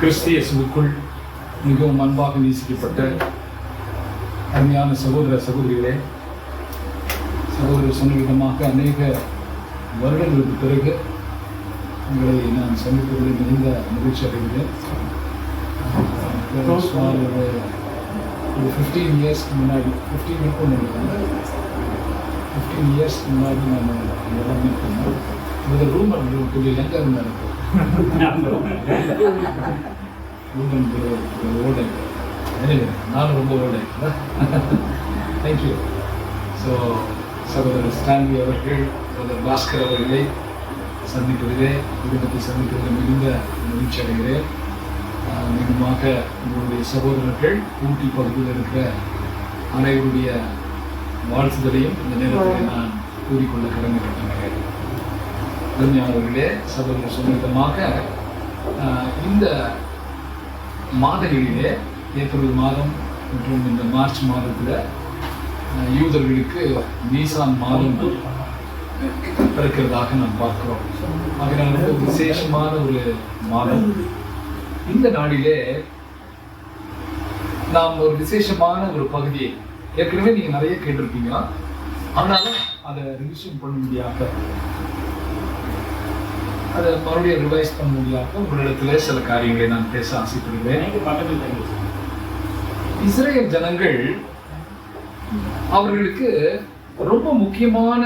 கிறிஸ்து இயேசுவுக்குள் மிகவும் அன்பாக நேசிக்கப்பட்ட அருமையான சகோதர சகோதரிகளே, சகோதரர் சொன்ன விதமாக அநேக வருடங்களுக்கு பிறகு உங்களை நான் சந்திப்பதில் மிகுந்த மகிழ்ச்சி அடைகிறேன். ஒரு 15 இயர்ஸ்க்கு முன்னாடி 15 இயர்ஸ்க்கு முன்னாடி நான் இதெல்லாம் மீட் பண்ணேன். இந்த ரூமர் கொஞ்சம் எங்கே இருந்தார் ஓல்டு நானும் ரொம்ப ஓல்டு தேங்க்யூ. ஸோ சகோதரர் ஸ்டான்லி அவர்கள், சகோதரர் பாஸ்கர் அவர்களை சந்திப்பதிலே, குடும்பத்தை சந்திப்பதில் மிகுந்த மகிழ்ச்சி அடைகிறேன். மிகமாக உங்களுடைய சகோதரர்கள் ஊட்டி பகுதியில் இருக்கிற அனைவருடைய வாழ்த்துதலையும் இந்த நேரத்தில் நான் கூறிக்கொள்ள கடமைப்பட்டிருக்கிறேன். அருமையானவர்களே, சகோதரர் சொன்ன விதமாக இந்த மாதங்களிலே ஏப்ரல் மாதம் மற்றும் இந்த மார்ச் மாதத்தில் யூதர்களுக்கு நீசான் மாதம் பிறக்கிறதாக நாம் பார்க்கிறோம். அதனால் ஒரு விசேஷமான ஒரு மாதம். இந்த நாளிலே நாம் ஒரு விசேஷமான ஒரு பகுதியை ஏற்கனவே நீங்கள் நிறைய கேட்டிருப்பீங்க, ஆனாலும் அதை ரிவிஷன் பண்ண முடியாத, அதை மறுபடியும் ரிவைஸ் பண்ண முடியாத உங்களிடத்துல சில காரியங்களை நான் பேச ஆசைப்படுகிறேன். இஸ்ரேல் ஜனங்கள் அவர்களுக்கு ரொம்ப முக்கியமான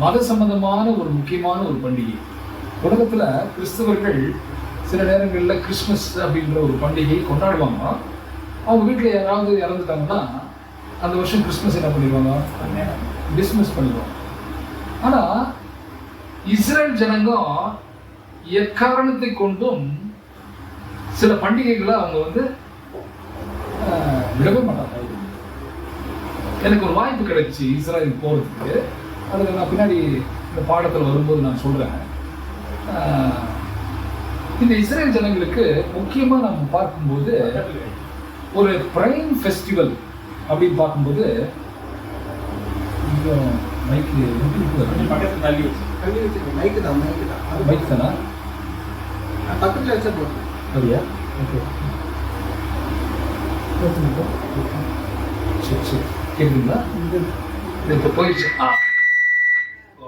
மத சம்பந்தமான ஒரு முக்கியமான ஒரு பண்டிகை. உலகத்துல கிறிஸ்தவர்கள் சில நேரங்களில் கிறிஸ்மஸ் அப்படின்ற ஒரு பண்டிகை கொண்டாடுவாங்க. அவங்க வீட்டில் யாராவது இறந்துட்டாங்கன்னா அந்த வருஷம் கிறிஸ்மஸ் என்ன பண்ணிடுவாங்க, டிஸ்மிஸ் பண்ணிடுவாங்க. ஆனால் இஸ்ரேல் ஜனங்கம் எக்காரணத்தை கொண்டும் சில பண்டிகைகளை அவங்க விடவே மாட்டாங்க. எனக்கு ஒரு வாய்ப்பு கிடைச்சி இஸ்ரேல் போகிறதுக்கு. அதுக்கு நான் பின்னாடி இந்த பாடத்தில் வரும்போது நான் சொல்கிறேன். இந்த இஸ்ரேல் ஜனங்களுக்கு முக்கியமாக நம்ம பார்க்கும்போது ஒரு பிரைம் ஃபெஸ்டிவல் அப்படின்னு பார்க்கும்போது மைக்கு தானா பக்கத்தில் வச்சா போதும். அப்படியா? ஓகே, சரி சரி, கேட்குறீங்களா? இப்போ போயிடுச்சு.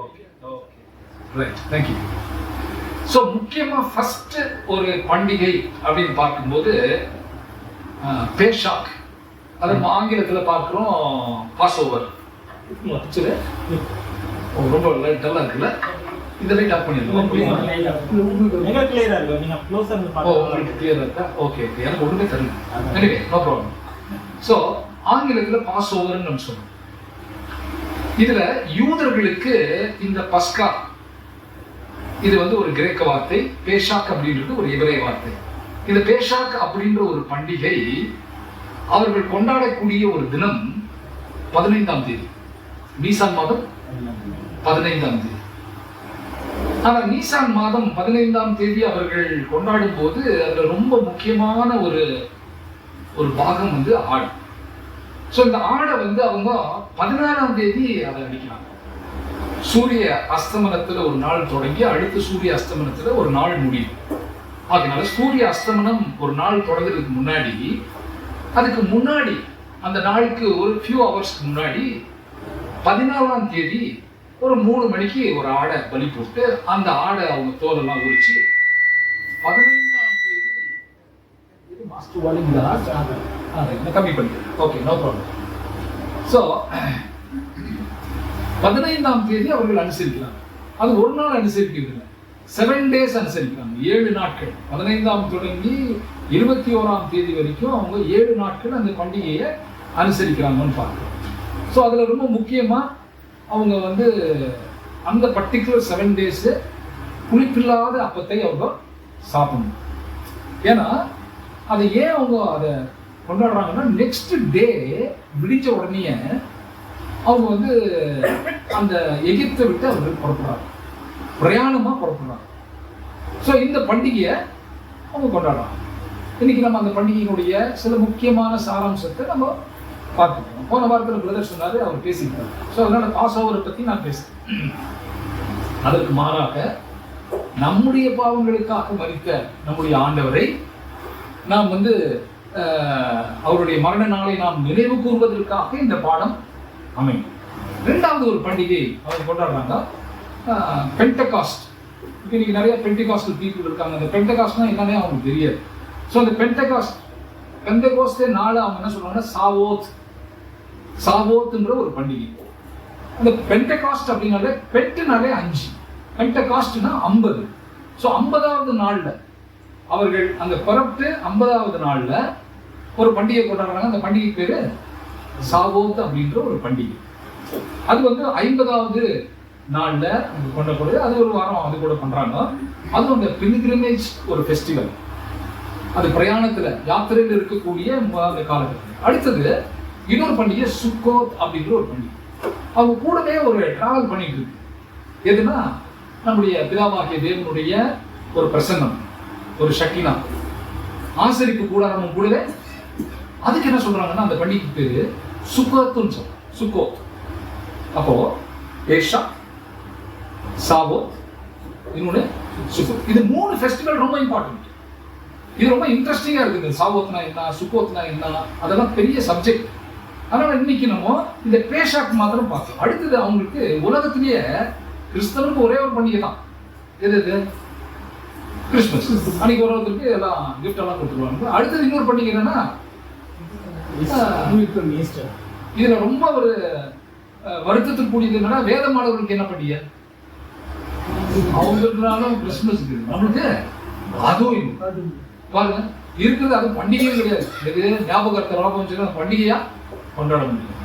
Okay okay, right, thank you. So முக்கியமாக ஃபஸ்ட்டு ஒரு பண்டிகை அப்படின்னு பார்க்கும்போது பேஷாக், அது ஆங்கிலத்தில் பார்க்குறோம் பாஸ் ஓவர். சரி, ரொம்ப டல்லாக இருக்குல்ல, இந்த லைட் ஆஃப் பண்ணிடலாம். உங்களுக்கு கிளியராக இருக்கா? ஓகே ஓகே, எனக்கு ஒன்றுமே தெரியல. Anyway, no problem. ஸோ ஆங்கிலத்தில் பாஸ் ஓவர்னு நம்ம சொல்றோம். இதுல யூதர்களுக்கு இந்த பஸ்கா, இது ஒரு கிரேக்க வார்த்தை. பேஷாக் அப்படின்றது ஒரு எபிரேய வார்த்தை. இந்த பேஷாக் அப்படின்ற ஒரு பண்டிகை அவர்கள் கொண்டாடக்கூடிய ஒரு தினம் 15ஆம் தேதி, நீசான் மாதம் 15ஆம் தேதி. ஆனா நீசான் மாதம் 15ஆம் தேதி அவர்கள் கொண்டாடும் போது அதுல ரொம்ப முக்கியமான ஒரு பாகம் ஆடு. ஸோ இந்த ஆடை அவங்க 16ஆம் தேதி அதை அடிக்கிறாங்க. சூரிய அஸ்தமனத்துல ஒரு நாள் தொடங்கி அடுத்த சூரிய அஸ்தமனத்துல ஒரு நாள் முடியும். அதனால சூரிய அஸ்தமனம் ஒரு நாள் தொடங்குறதுக்கு முன்னாடி, அதுக்கு முன்னாடி அந்த நாளுக்கு ஒரு ஃபியூ ஹவர்ஸ்க்கு முன்னாடி 14ஆம் தேதி ஒரு 3 மணிக்கு ஒரு ஆடை பலி போட்டு அந்த ஆடை அவங்க தோலெல்லாம் உரிச்சு 15ஆம் தேதி கம்மி பண்ணி, ஓகே, நோ ப்ராப்ளம். ஸோ 15ஆம் தேதி அவர்கள் அனுசரிக்கிறாங்க. அது ஒரு நாள் அனுசரிக்கிறது, 7 days அனுசரிக்கிறாங்க, 7 நாட்கள். 15ஆம் தொடங்கி 21ஆம் தேதி வரைக்கும் அவங்க 7 நாட்கள் அந்த பண்டிகையை அனுசரிக்கிறாங்கன்னு பார்க்குறோம். ஸோ அதில் ரொம்ப முக்கியமாக அவங்க அந்த பர்டிகுலர் 7 days புளிப்பில்லாத அப்பத்தை அவங்க சாப்பிடணும். ஏன்னா அதை ஏன் அவங்க அதை கொண்டாடுறாங்கன்னா, நெக்ஸ்ட் டே விடிஞ்ச உடனே அவங்க அந்த எகிப்தை விட்டு அவர்கள் புறப்படுறாங்க, பிரயாணமாக புறப்படுறாங்க. ஸோ இந்த பண்டிகையை அவங்க கொண்டாடுறாங்க. இன்னைக்கு நம்ம அந்த பண்டிகையினுடைய சில முக்கியமான சாராம்சத்தை நம்ம பார்த்துக்கணும். போன வாரத்தில் பிரதர் சொன்னாரு, அவர் பேசியிருக்காரு. ஸோ அதனால பாஸ் ஓவரை பற்றி நான் பேசுகிறேன். அதற்கு மாறாக நம்முடைய பாவங்களுக்காக மரித்த நம்முடைய ஆண்டவரை நாம் வந்து அவருடைய மரண நாளை நாம் நினைவு கூறுவதற்காக இந்த பாடம் அமையும். இரண்டாவது ஒரு பண்டிகை அவங்க கொண்டாடுறாங்க, பென்டகாஸ்ட். இன்னைக்கு நிறைய பென்டகாஸ்டல் பீப்புள் இருக்காங்க. அந்த பென்டகாஸ்ட்னா என்னன்னே அவங்களுக்கு தெரியாது. ஸோ அந்த பெந்தகோஸ்தே நாள் அவங்க என்ன சொல்றாங்கன்னா சாவோத்ன்ற ஒரு பண்டிகை. அந்த பென்டகாஸ்ட் அப்படின்னாலே பெட்டுனாலே 5, பென்டகாஸ்ட்னா 50. ஸோ 50வது நாள்ல அவர்கள் அந்த பிறப்பு 50வது நாள்ல ஒரு பண்டிகை கொண்டாடுறாங்க. அந்த பண்டிகை பேரு சாவோத் அப்படின்ற ஒரு பண்டிகை. அது வந்து 50வது நாள்ல கொண்டாடுறது. அது ஒரு வாரம் அது கூட பண்றாங்க. அது அந்த பில்கிரிமேஜ் ஒரு ஃபெஸ்டிவல். அது பிரயாணத்துல யாத்திரையில் இருக்கக்கூடிய அந்த காலகட்டம். அடுத்தது இன்னொரு பண்டிகை சுக்கோத் அப்படின்ற ஒரு பண்டிகை. அவங்க கூடவே ஒரு டிராவல் பண்ணிட்டு இருக்கு. எதுனா நம்முடைய பிதாவாகிய தேவனுடைய ஒரு பிரசன்னம், ஒரு ஷக்கினா, ஆசரிப்பு கூடாரம் கூடவே. அதுக்கு என்ன சொல்றாங்கன்னா அந்த பண்டிகைக்கு பேரு சுக்கோத்துன்னு சொல்றாங்க. சுக்கோத். அப்போ ஏஷா, சாவோத், இன்னொன்னு சுக்கோத். இது 3 ஃபெஸ்டிவல் ரொம்ப இம்பார்ட்டன்ட். இது ரொம்ப இன்ட்ரெஸ்டிங்கா இருக்குது. சாவோத்னா என்ன, சுக்கோத்னா என்ன, அதெல்லாம் பெரிய சப்ஜெக்ட். அதனால இன்னைக்கு நம்ம இந்த பேஷாக் மாத்திரம் பார்த்தோம். அடுத்தது அவங்களுக்கு உலகத்திலேயே கிறிஸ்தவனுக்கு ஒரே ஒரு பண்டிகை தான். எது? கிறிஸ்துமஸ். அன்னைக்கு உலகத்துக்கு எல்லாம் கிஃப்ட் எல்லாம் கொடுத்துருவாங்க. அடுத்தது இன்னொரு பண்டிகை என்னன்னா இதுல ரொம்ப ஒரு வருத்தத்துக்கு கூடியது என்னன்னா வேத மாணவர்களுக்கு என்ன பண்டிகை? அவங்களுக்குனாலும் கிறிஸ்துமஸ் இருக்கு, நம்மளுக்கு அதுவும் பாருங்க இருக்குது. அது பண்டிகையும் கிடையாது. இது ஞாபகத்தை பண்டிகையா கொண்டாட முடியும்.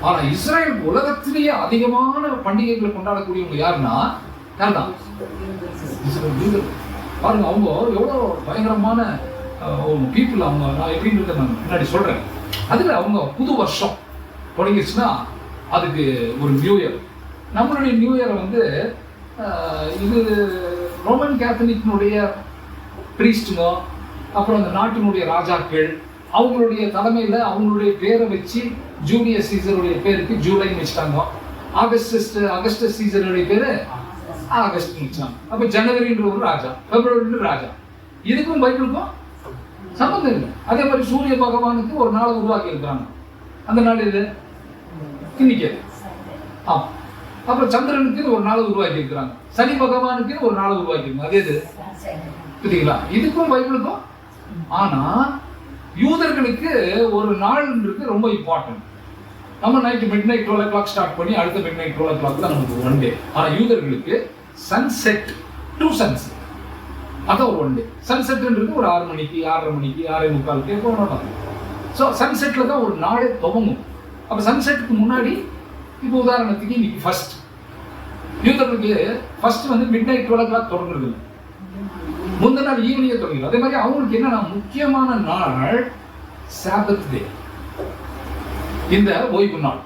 ஆனா இஸ்ரேல் உலகத்திலேயே அதிகமான பண்டிகைகளை கொண்டாடக்கூடியவங்க யாருன்னா பாருங்க. அவங்க எவ்வளவு பயங்கரமான பீப்புள். அவங்க நான் எப்படின்னு நான் முன்னாடி சொல்றேன். அதுல அவங்க புது வருஷம் தொடங்கிடுச்சுன்னா அதுக்கு ஒரு நியூ இயர். நம்மளுடைய நியூ இயரை வந்து இது ரோமன் கேத்தலிக்னுடைய பிரீஸ்டுங்க, அப்புறம் அந்த நாட்டினுடைய ராஜாக்கள் அவங்களுடைய தலைமையில அவங்களுடைய பேரை வச்சு ஜூலியஸ் சீசருடைய பேருக்கு ஜூலைன்னு வச்சுட்டாங்க. அகஸ்டஸ் சீசருடைய பேரு ஆகஸ்ட் வச்சாங்க. அப்ப ஜனவரின்ற ஒரு ராஜா, பிப்ரவரின்ற ராஜா. இதுக்கும் பைபிளுக்கும் சம்பந்தம் இல்லை. அதே மாதிரி சூரிய பகவானுக்கு ஒரு நாளை உருவாக்கி இருக்கிறாங்க. அந்த நாள் இது இன்னைக்கு. அப்புறம் சந்திரனுக்கு ஒரு நாளை உருவாக்கி இருக்கிறாங்க. சனி பகவானுக்கு ஒரு நாளை உருவாக்கி இருக்காங்க. அதே இது சரிங்களா? இதுக்கும் பைபிளுக்கும். ஆனா யூதர்களுக்கு ஒரு நாள் ரொம்ப இம்பார்ட்டன்ட். நம்ம நைட் மிட்நைட் 12 o'clock ஸ்டார்ட் பண்ணி அடுத்த மிட்நைட் 12 o'clock தான் நமக்கு ஒன் டே. ஆனா யூதர்களுக்கு சன்செட் டு சன்செட் அதான் ஒரு ஒன் டே. சன்செட்ன்றது ஒரு 6 மணிக்கு 6:30 மணிக்கு 6:45 போனோம். ஸோ சன்செட்ல தான் ஒரு நாளே துவங்கும். அப்ப சன்செட்டுக்கு முன்னாடி இப்போ உதாரணத்துக்கு இன்னைக்கு ஃபர்ஸ்ட் யூதர்களுக்கு ஃபர்ஸ்ட் வந்து மிட்நைட் 12 o'clock தொடங்குறது இல்லை, முந்தின நாள் ஈவினிங்கே தொடங்கிடும். அதே மாதிரி அவங்களுக்கு என்னன்னா முக்கியமான நாள் சாபத் டே, இந்த ஓய்வு நாள்.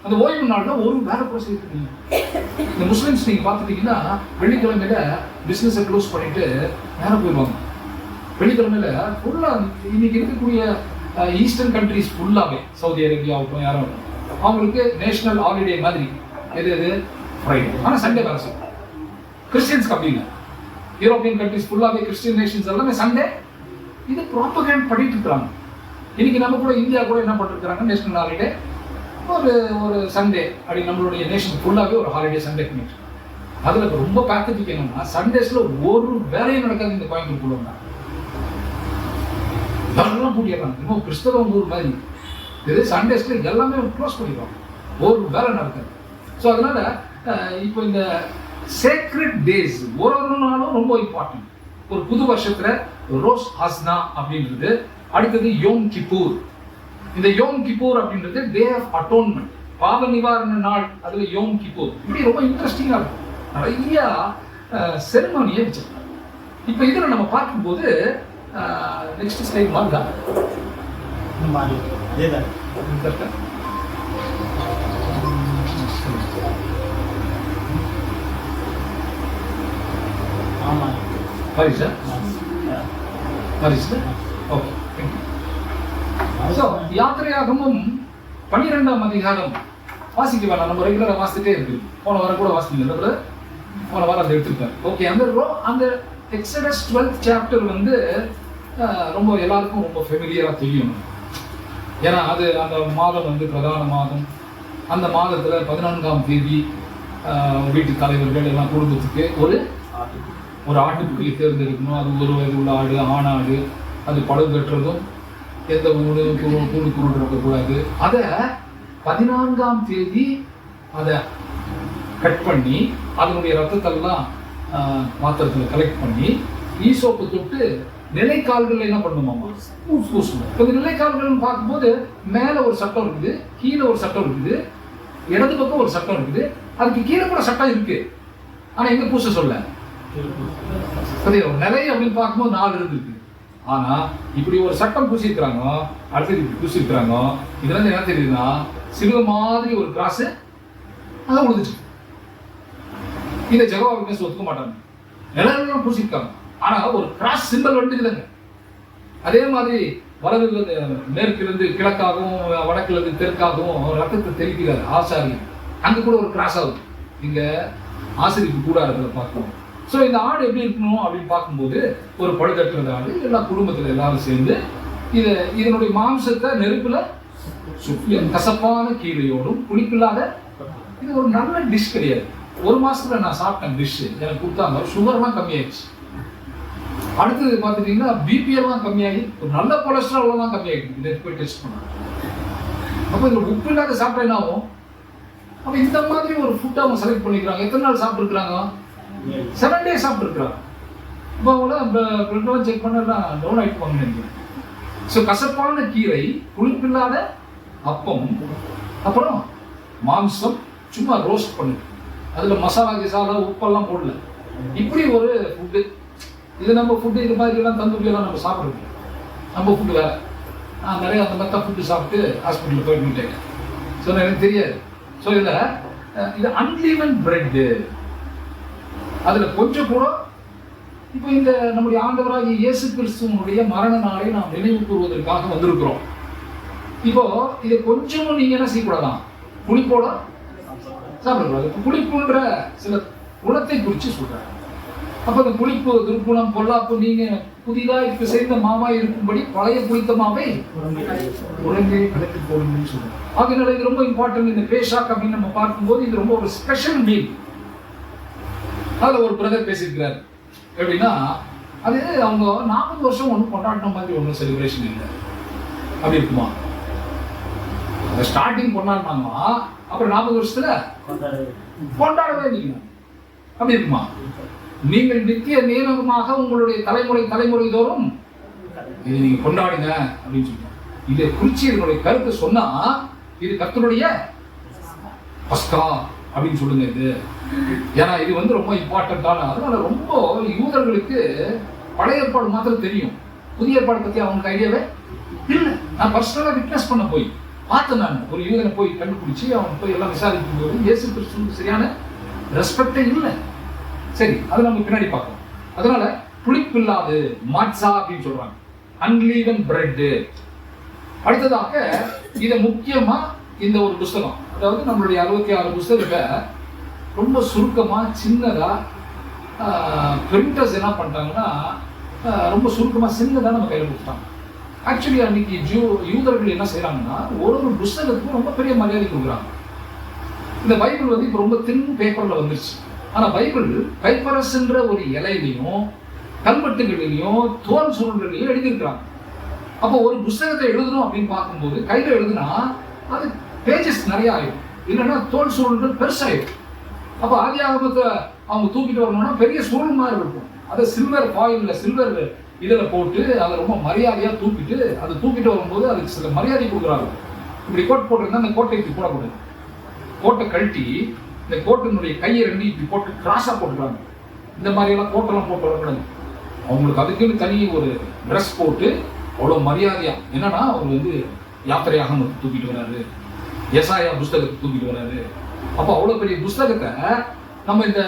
அந்த ஓய்வு நாள்ல ஒரு வேலை கூட செய்ய. இந்த முஸ்லிம்ஸ் நீங்க பார்த்துட்டீங்கன்னா வெள்ளிக்கிழமையில பிசினஸை க்ளோஸ் பண்ணிட்டு நேரம் போயிடுவாங்க. வெள்ளிக்கிழமையில ஃபுல்லா இன்னைக்கு இருக்கக்கூடிய ஈஸ்டர்ன் கண்ட்ரிஸ் ஃபுல்லாவே, சவுதி அரேபியா ஆகட்டும் யாரும் அவங்களுக்கு நேஷனல் ஹாலிடே மாதிரி எது ஃப்ரைடே. ஆனால் சண்டே வேலை செய்யும். கிறிஸ்டியன்ஸ்க்கு அப்படி இல்லை. யூரோப்பியன் கண்ட்ரிஸ் ஃபுல்லாவே கிறிஸ்டியன் நேஷன்ஸ் எல்லாமே சண்டே இது ப்ராபகேண்ட் பண்ணிட்டு இருக்கிறாங்க. இன்னைக்கு நம்ம கூட இந்தியா கூட என்ன பண்ணிருக்கிறாங்க, நேஷனல் ஹாலிடே ஒரு சண்டே அப்படி நம்மளுடைய நேஷன் ஃபுல்லாவே ஒரு ஹாலிடே சண்டே பண்ணிட்டு. அதுல ரொம்ப பேத்தட்டிக் என்னன்னா சண்டேஸ்ல ஒரு வேலையும் நடக்காது. இந்த கோயம்புத்தூர் எல்லாம் கூட்டிடுறாங்க. இன்னும் கிறிஸ்தவ ஊர் மாதிரி இது சண்டேஸ்ல எல்லாமே க்ளோஸ் பண்ணிடுவாங்க, ஒரு வேலை நடக்காது. ஸோ அதனால இப்போ இந்த சேக்ரெட் டேஸ் ஒரு நாளும் ரொம்ப இம்பார்ட்டன்ட். ஒரு புது வருஷத்துல ரோஸ் ஹஸ்னா அப்படின்றது. அடுத்தது யோம் கிப்பூர். இந்த யோம் கிப்பூர் அப்படின்றது டே ஆஃப் அட்டோன்மெண்ட், பாவ நிவாரண நாள். அதுல யோம் கிப்பூர் இப்படி ரொம்ப இன்ட்ரெஸ்டிங்கா இருக்கும். நிறைய செரிமோனியை வச்சிருக்காங்க. இப்போ இதுல நம்ம பார்க்கும்போது நெக்ஸ்ட் ஸ்லைட் வாங்க. யாத்திரையாகமும் 12ஆம் அதிகாரம் வாசிக்க வேணாம், நம்ம ரெகுலரா வாசிட்டே இருக்கு. போன வாரம் கூட வாசிக்கல. போன வாரம் அதை எடுத்துருப்பேன். ஓகே, அந்த எக்ஸடஸ் 12th சாப்டர் வந்து ரொம்ப எல்லாருக்கும் ரொம்ப ஃபெமிலியராக தெரியும். ஏன்னா அது அந்த மாதம் வந்து பிரதான மாதம். அந்த மாதத்தில் 14ஆம் தேதி வீட்டு தலைவர்கள் எல்லாம் குடும்பத்துக்கு ஒரு ஆட்டுக்குட்டியை தேர்ந்தெடுக்கணும். அது ஒரு வயது உள்ள ஆடு, ஆணாடு. அது பழுது கட்டுறதும் எந்த கூடு இருக்கக்கூடாது. அதை 14ஆம் தேதி அதை கட் பண்ணி அதனுடைய ரத்தத்தெல்லாம் பாத்திரத்தில் கலெக்ட் பண்ணி ஈசோப்பு தொட்டு நிலைக்கால்கள் என்ன பண்ணுமாமா பூசணும். இப்போ இந்த நிலைக்கால்கள் பார்க்கும்போது மேலே ஒரு சட்டம் இருக்குது, கீழே ஒரு சட்டம் இருக்குது, இடது பக்கம் ஒரு சட்டம் இருக்குது, அதுக்கு கீழே கூட சட்டம் இருக்கு. ஆனா எங்க பூச சொல்ல நிலை அப்படின்னு பார்க்கும்போது 4 இருக்கு. ஆனா இப்படி ஒரு சட்டம் பூசிருக்கிறாங்க, அடுத்தது இப்படி பூசிருக்கிறாங்க. இதுல இருந்து என்ன தெரியுதுன்னா சிலுவை மாதிரி ஒரு கிராஸ் அதான் விழுந்துச்சு. இதை ஜெகோவா விட்னஸ் ஒத்துக்க மாட்டாங்க. நிலையெல்லாம் பூசிருக்காங்க, ஆனா ஒரு கிராஸ் சிம்பல் வந்துட்டு இல்லைங்க. அதே மாதிரி வலதுல மேற்கிலிருந்து கிழக்காகவும் வடக்குல இருந்து தெற்காகவும் ரத்தத்தை தெளிக்கிறார் ஆசாரி. அங்க கூட ஒரு கிராஸ் ஆகுது. இங்க ஆசிரியருக்கு கூடாரத்துல பார்க்கணும். ஸோ இந்த ஆடு எப்படி இருக்கணும் அப்படின்னு பார்க்கும்போது ஒரு பழுதற்றது ஆடு, எல்லா குடும்பத்துல எல்லாரும் சேர்ந்து இதனுடைய மாம்சத்தை நெருப்புல சுற்றி கசப்பான கீரையோடும் புளிப்பில்லாத, இது ஒரு நல்ல டிஷ் கிடையாது. ஒரு மாசத்துல நான் சாப்பிட்டேன் டிஷ், எனக்கு கொடுத்தாங்க. சுகர்லாம் கம்மியாயிடுச்சு. அடுத்தது பார்த்துட்டீங்கன்னா பிபி எல்லாம் கம்மியாகி ஒரு நல்ல கொலஸ்ட்ரால் எல்லாம் கம்மியாகிடுது. இதை போய் டெஸ்ட் பண்ணாங்க. அப்போ இதில் உப்பு இல்லாத சாப்பிட்டா என்ன ஆகும்? அப்போ இந்த மாதிரி ஒரு ஃபுட் அவங்க செலக்ட் பண்ணிக்கிறாங்க. எத்தனை நாள் சாப்பிட்டுருக்குறாங்க? 7 days சாப்பிட்டுருக்குறாங்க. இப்போ அவங்கள பிளட் செக் பண்ணலாம் டவுன் ஆகிட்டு வாங்க நினைக்கிறேன். ஸோ கசப்பான கீரை, புளிப்பில்லாத அப்பம், அப்புறம் மாம்சம் சும்மா ரோஸ்ட் பண்ணு, அதில் மசாலா கிசாலா உப்பெல்லாம் போடல. இப்படி ஒரு ஃபுட்டு. இது நம்ம ஃபுட்டு இது மாதிரி எல்லாம் தந்தூரியெல்லாம் நம்ம சாப்பிட்றோம். நம்ம ஃபுட்டு வேறு. நான் நிறைய அந்த மாதிரி தான் ஃபுட்டு சாப்பிட்டு ஹாஸ்பிட்டலில் போயிட்டு. ஸோ எனக்கு தெரியாது. ஸோ இது அன்லீவன் பிரெட்டு. அதில் கொஞ்சம் கூட இப்போ இந்த நம்முடைய ஆண்டவராகிய இயேசு கிறிஸ்துவனுடைய மரண நாளை நாம் நினைவு கூறுவதற்காக வந்திருக்கிறோம். இப்போ இதை கொஞ்சமும் நீங்க என்ன செய்யக்கூடாதான், புளிப்போட சாப்பிடக்கூடாது. புளிப்புன்ற சில குணத்தை குறித்து சொல்றாங்க. அப்ப இந்த புளிப்பு, துர்க்குணம், பொல்லாப்பு நீங்க புதிதாக இப்ப செய்த மாமா இருக்கும்படி பழைய புளித்த மாவை உடனே கலக்கி போடுங்கன்னு சொல்றாங்க. அதனால இது ரொம்ப இம்பார்ட்டன்ட். இந்த பேஷாக் அப்படின்னு நம்ம பார்க்கும்போது இது ரொம்ப ஒரு ஸ்பெஷல் மீல். அதுல ஒரு பிரதர் பேசியிருக்கிறார். எப்படின்னா அது அவங்க 40 வருஷம் ஒன்றும் கொண்டாடின மாதிரி ஒன்றும் செலிப்ரேஷன் இல்லை. அப்படி இருக்குமா? ஸ்டார்டிங் கொண்டாடினாங்களா, அப்புறம் 40 வருஷத்துல கொண்டாடவே இல்லை. அப்படி இருக்குமா? நீங்கள் நித்திய நியமமாக உங்களுடைய தலைமுறை தோறும் இதை நீங்க கொண்டாடுங்க அப்படின்னு சொல்லுவாங்க. இதை குறிச்சி இதனுடைய கருத்து சொன்னா இது கர்த்தருடைய பஸ்கா அப்படின்னு சொல்லுங்க. இது ஏன்னா இது வந்து ரொம்ப இம்பார்ட்டன்டான. அதனால ரொம்ப யூதர்களுக்கு பழைய ஏற்பாடு மாத்திரம் தெரியும், புதிய ஏற்பாடு பத்தி அவங்களுக்கு ஐடியாவே இல்லை. நான் பர்சனலா விட்னஸ் பண்ண போய் பார்த்தேன். நான் ஒரு யூதனை போய் கண்டுபிடிச்சி அவன் போய் எல்லாம் விசாரிக்கும் போது இயேசு கிறிஸ்துவுக்கு சரியான ரெஸ்பெக்டே இல்லை. சரி, அது நம்ம பின்னாடி பார்க்கலாம். அதனால புளிப்பில்லாது மாட்சா அப்படின்னு சொல்றாங்க, அன்லீவன் பிரெட். அடுத்ததாக இதை முக்கியமா இந்த ஒரு புஸ்தகம், அதாவது நம்மளுடைய 66 புஸ்தகத்தை ரொம்ப சுருக்கமா சின்னதா பிரிண்டர்ஸ் என்ன பண்ணிட்டாங்கன்னா ரொம்ப சுருக்கமா சின்னதா நம்ம கையில் கொடுத்தாங்க. ஆக்சுவலி அன்னைக்கு யூதர்கள் என்ன செய்யறாங்கன்னா ஒரு புஸ்தகத்துக்கும் ரொம்ப பெரிய மரியாதை கொடுக்குறாங்க. இந்த பைபிள் வந்து இப்போ ரொம்ப தின் பேப்பர்ல வந்துருச்சு. ஆனா பைபிள் கைப்பரசுன்ற ஒரு இலையிலையும் கல்வெட்டுகளிலையும் தோல் சுருள்களையும் எழுதியிருக்கிறாங்க. அப்போ ஒரு புஸ்தகத்தை எழுதணும் அப்படின்னு பார்க்கும்போது கையில எழுதுனா அது பேஜஸ் நிறைய ஆயிடும், இல்லைன்னா தோல் சுருள்கள் பெருசாயிடும். அப்போ ஆதி ஆகமத்தை அவங்க தூக்கிட்டு வரணும்னா பெரிய சுருள் மாதிரி இருக்கும். அதை சில்வர் ஃபாயில்ல சில்வர் இதில் போட்டு அதை ரொம்ப மரியாதையா தூக்கிட்டு வரும்போது அதுக்கு சில மரியாதை கொடுக்குறாங்க. இப்படி கோட் போட்டிருந்தா அந்த கோட்டை இப்படி போடக்கூடாது. கோட்டை கழட்டி இந்த கோட்டினுடைய கையை ரெண்டு இப்படி போட்டு கிராஸா போட்டுக்கிறாங்க. இந்த மாதிரி எல்லாம் கோட்டெல்லாம் போட்டு வரக்கூடாது. அவங்களுக்கு அதுக்குன்னு தனி ஒரு ட்ரெஸ் போட்டு அவ்வளோ மரியாதையா, என்னன்னா அவர் வந்து யாத்திரையாக தூக்கிட்டு வராரு, எசாயா புஸ்தகத்தை தூக்கிட்டு வராரு. அப்போ அவ்வளோ பெரிய புஸ்தகத்தை நம்ம இந்த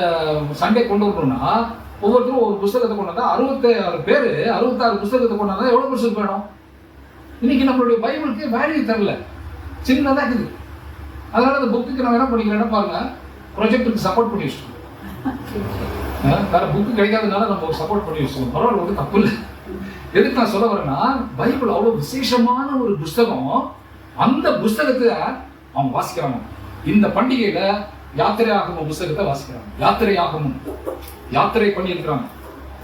சண்டே கொண்டு வரணும்னா ஒவ்வொருத்தரும் ஒரு புஸ்தகத்தை கொண்டாந்தா 66 பேர் 66 புஸ்தகத்தை கொண்டாந்தா எவ்வளோ புஸ்தகம் வேணும்? இன்னைக்கு நம்மளுடைய பைபிளுக்கு வேல்யூ தரல, சின்னதாக இருக்குது. அதனால அந்த புக்குக்கு நம்ம என்ன பண்ணிக்கிறேன்னா பாருங்க, ப்ரொஜெக்டுக்கு சப்போர்ட் பண்ணி வச்சுக்கோம். வேற புக்கு கிடைக்காதனால நம்ம ஒரு சப்போர்ட் பண்ணி வச்சுக்கோம், பரவாயில்ல, ஒரு தப்பு இல்லை. எதுக்கு நான் சொல்ல வரேன்னா, பைபிள் அவ்வளவு விசேஷமான ஒரு புஸ்தகம். அந்த புஸ்தகத்தை அவங்க வாசிக்கிறாங்க. இந்த பண்டிகையில யாத்திரை ஆகமம் புஸ்தகத்தை வாசிக்கிறாங்க. யாத்திரை பண்ணி இருக்கிறாங்க.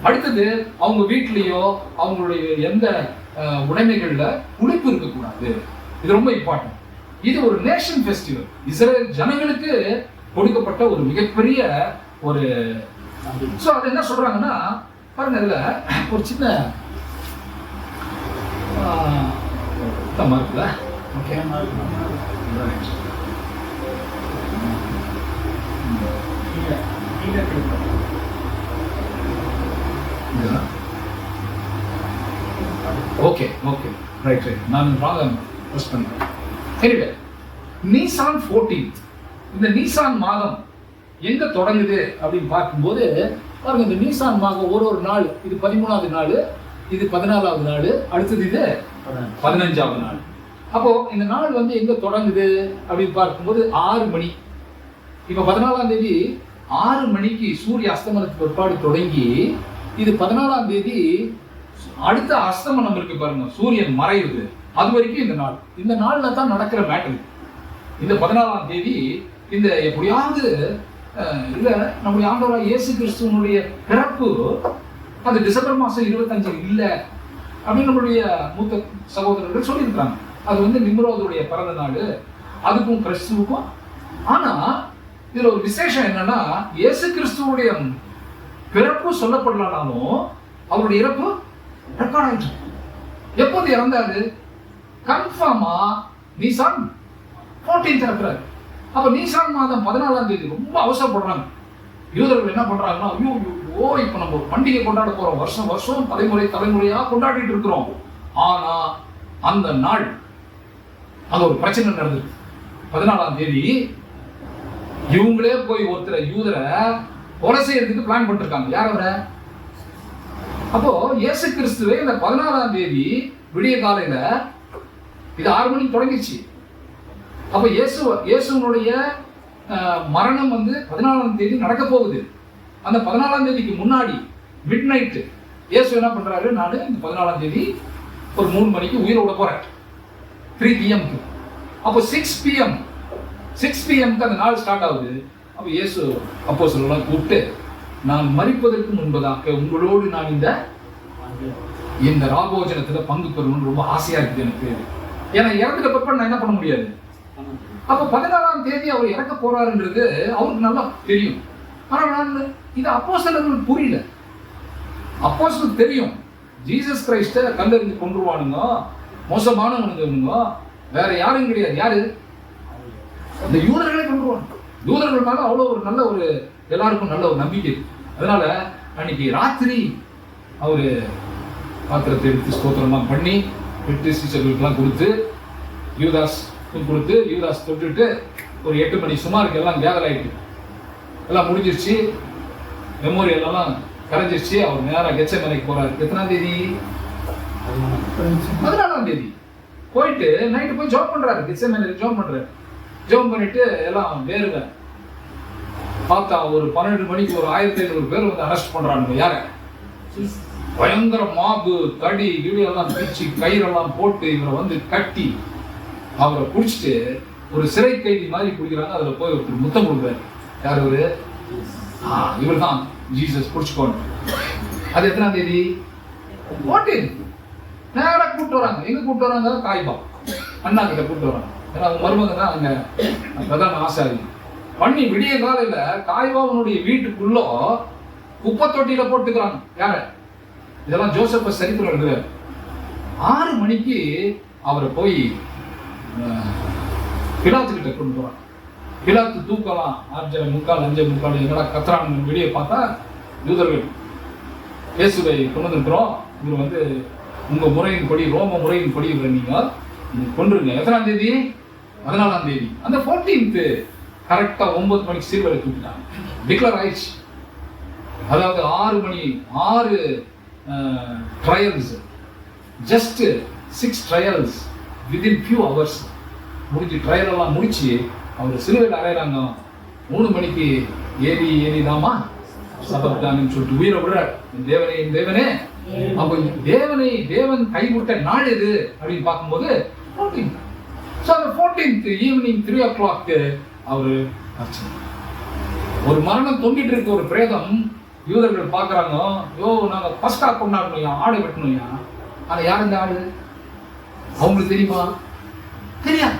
அடுத்தது அவங்க வீட்லயோ அவங்களுடைய எந்த உடைமைகள்ல உழைப்பு இருக்கக்கூடாது. இது ரொம்ப இம்பார்ட்டன்ட். இது ஒரு நேஷன் ஃபெஸ்டிவல். இஸ்ரேல் ஜனங்களுக்கு கொடுக்கப்பட்ட ஒரு மிகப்பெரிய ஒரு. சோ அது என்ன சொல்றாங்கன்னா பாருங்க, இதுல ஒரு சின்ன இருக்குல்ல. Okay, okay okay, right right, நான் ராகம் ப்ரெஸ் பண்ணேன். எனிவே, நீசான் 14th, இந்த நீசான் மாதம் எங்க தொடங்குது அப்படின்னு பார்க்கும்போது பாருங்க, இந்த நீசான் மாதம் ஒரு நாள், இது 13வது நாள், இது 14வது நாள், அடுத்தது இது 15வது நாள். அப்போ இந்த நாள் வந்து எங்க தொடங்குது அப்படின்னு பார்க்கும்போது 6 மணி. இப்ப 14ஆம் தேதி 6 மணிக்கு சூரிய அஸ்தமனத்துக்கு பிற்பாடு தொடங்கி, இது 14ஆம் தேதி அடுத்த அஸ்தமனம் இருக்கு பாருங்க, சூரியன் மறையுது, அது வரைக்கும் இந்த நாள்ல தான் நடக்கிற மேட்டர். இந்த 14ஆம் தேதி இந்த எப்படியாவது இல்ல நம்முடைய ஆண்டவராகிய இயேசு கிறிஸ்துவனுடைய பிறப்பு அது டிசம்பர் மாசம் 25 இல்ல அப்படின்னு நம்மளுடைய மூத்த சகோதரர்கள் சொல்லியிருக்காங்க. அது வந்து நிம்ரோதுடைய பிறந்த நாள், அதுக்கும் கிறிஸ்துவுக்கும். ஆனா இதுல ஒரு விசேஷம் என்னன்னா, இயேசு கிறிஸ்துவனுடைய பிறப்பு சொல்லப்படலானாலும் அவருடைய இறப்பு ரெக்கார்ட் ஆயிடுச்சு. எப்போது இறந்தாரு? கன்ஃபார்மா நீசான் 14th இறக்குறாரு. அப்ப நீசான் மாதம் 14ஆம் தேதி ரொம்ப அவசரப்படுறாங்க. யூதர்கள் என்ன பண்றாங்கன்னா, ஐயோ இப்ப நம்ம ஒரு பண்டிகை கொண்டாட போறோம், வருஷம் வருஷம் தலைமுறையா கொண்டாடிட்டு இருக்கிறோம். ஆனா அந்த நாள் அங்க ஒரு பிரச்சனை நடந்தது. 14ஆம் தேதி இவங்களே போய் ஒருத்தர் யூதரை கொலை செய்யறதுக்கு பிளான் பண்ணிருக்காங்க. யார் அவரை? அப்போ இயேசு கிறிஸ்துவை இந்த 16ஆம் தேதி விடிய காலையில இது 6 மணிக்கு தொடங்கிச்சு. அப்ப இயேசுனுடைய மரணம் வந்து 14ஆம் தேதி நடக்க போகுது. அந்த 14ஆம் தேதிக்கு முன்னாடி மிட் நைட் இயேசு என்ன பண்றாரு, நான் இந்த 14ஆம் தேதி ஒரு 3 மணிக்கு உயிரை விட போறேன், 3 PM. அப்போ 6 PM அந்த நாள் ஸ்டார்ட் ஆகுது. அப்ப இயேசு அப்போஸ்தலர்களை கூப்பிட்டு, நான் மரிப்பதற்கு முன்பதாக உங்களோடு நான் இந்த ராபோஜனத்துல பங்கு பெறணும்னு ரொம்ப ஆசையா இருக்குது எனக்கு. ஏன்னா இறந்துட்ட பிற்பாடு நான் என்ன பண்ண முடியாது. அப்ப 14ஆம் தேதி அவர் இறக்க போறாருன்றது அவருக்கு நல்லா தெரியும். ஆனா நான் இது அப்போஸ்தலர்களுக்கு புரியல. அப்போஸ்தலருக்கு தெரியும் ஜீசஸ் கிரைஸ்ட கல்லெறிஞ்சு கொன்றுவானுங்க, மோசமானவனுங்க, வேற யாரும் கிடையாது. யாரு? அந்த யூதர்களே கொன்றுவாங்க. யூதர்கள் மேல அவ்வளவு ஒரு நல்ல ஒரு எல்லாருக்கும் நல்ல ஒரு நம்பிக்கை. அதனால அன்னைக்கு ராத்திரி அவரு பாத்திரத்தை எடுத்து ஸ்தோத்திரமா பண்ணி வெற்றி சீசர்களுக்கெல்லாம் கொடுத்து யூதாஸ் தொட்டுட்டு ஒரு 8 மணி சுமாருக்கு எல்லாம் கேதர் ஆயிட்டு எல்லாம் முடிஞ்சிருச்சு, மெமோரியல் எல்லாம் கரைஞ்சிருச்சு. அவர் நேராக கெத்செமனேக்கு போறாரு. எத்தனாம் தேதி? 14ஆம் தேதி போயிட்டு நைட்டு போய் ஜாப் பண்றாரு. கெத்செமனேக்கு ஜாப் பண்றாரு. ஜாப் பண்ணிட்டு எல்லாம் வேறுங்க பார்த்தா ஒரு 12 மணிக்கு ஒரு 1500 பேர் வந்து அரெஸ்ட் பண்றாங்க. யார? பயங்கர மாபு, தடி கிடியெல்லாம் பிடிச்சி கயிறெல்லாம் போட்டு இவரை வந்து கட்டி அவரை பிடிச்சிட்டு ஒரு சிறை கைதி மாதிரி பிடிக்கிறாங்க. அதுல போய் ஒரு முத்தம் கொடுக்குறாரு. யார் அவரு? இவர் தான் ஜீசஸ், பிடிச்சுக்கோன்னு. அது எத்தனாம் தேதி? 14. நேராக கூப்பிட்டு வராங்க. எங்க கூப்பிட்டு வராங்க? காய்பா அண்ணா கிட்ட கூப்பிட்டு வராங்க. ஏன்னா அவங்க மருமக தான் அங்க பிரதான ஆசாரி. பண்ணி விடிய காலையில காய்பாவனுடைய வீட்டுக்குள்ள குப்பை தொட்டியில போட்டுக்கிறாங்க. யார? இதெல்லாம் ஜோசப்ப சரித்திரம் எழுதுறாரு. 6 மணிக்கு அவரை போய் பிலாத்து கிட்ட கொண்டு போறாங்க. பிலாத்து தூக்கலாம் 5:45 எங்கடா கத்துறாங்க. வெளியே பார்த்தா யூதர்கள் இயேசுவை கொண்டு வந்துருக்கிறோம், இவர் வந்து உங்க முறையின்படி, ரோம முறையின்படி இவரை நீங்க கொண்டுருங்க. எத்தனாம் தேதி? 14ஆம் தேதி. அந்த 14th கரெக்டா 9 மணிக்கு சிறுவரை தூக்கிட்டாங்க. டிக்ளேர் ஆயிடுச்சு. அதாவது 6 மணி 6 trials, just 6 trials within few hours முடிஞ்சு, ட்ரையல் எல்லாம் முடிச்சு அவர் சிலுவையில் அறையிறாங்க. 3 மணிக்கு ஏறி தாமா சபத்தான்னு சொல்லிட்டு உயிரை விடுறார். தேவனே என் தேவனே. அப்போ தேவன் கைவிட்ட நாள் எது அப்படின்னு பார்க்கும்போது 14th. ஸோ அந்த 14th ஈவினிங் 3 o'clock அவரு ஒரு மரணம் தொங்கிட்டு இருக்க ஒரு பிரேதம். யூதர்கள் பார்க்குறாங்க, யோ நாங்கள் பஸ்கா கொண்டாடணும், ஆடு வெட்டணும்யா. ஆனால் யார் இந்த ஆடு அவங்களுக்கு தெரியுமா? தெரியாது.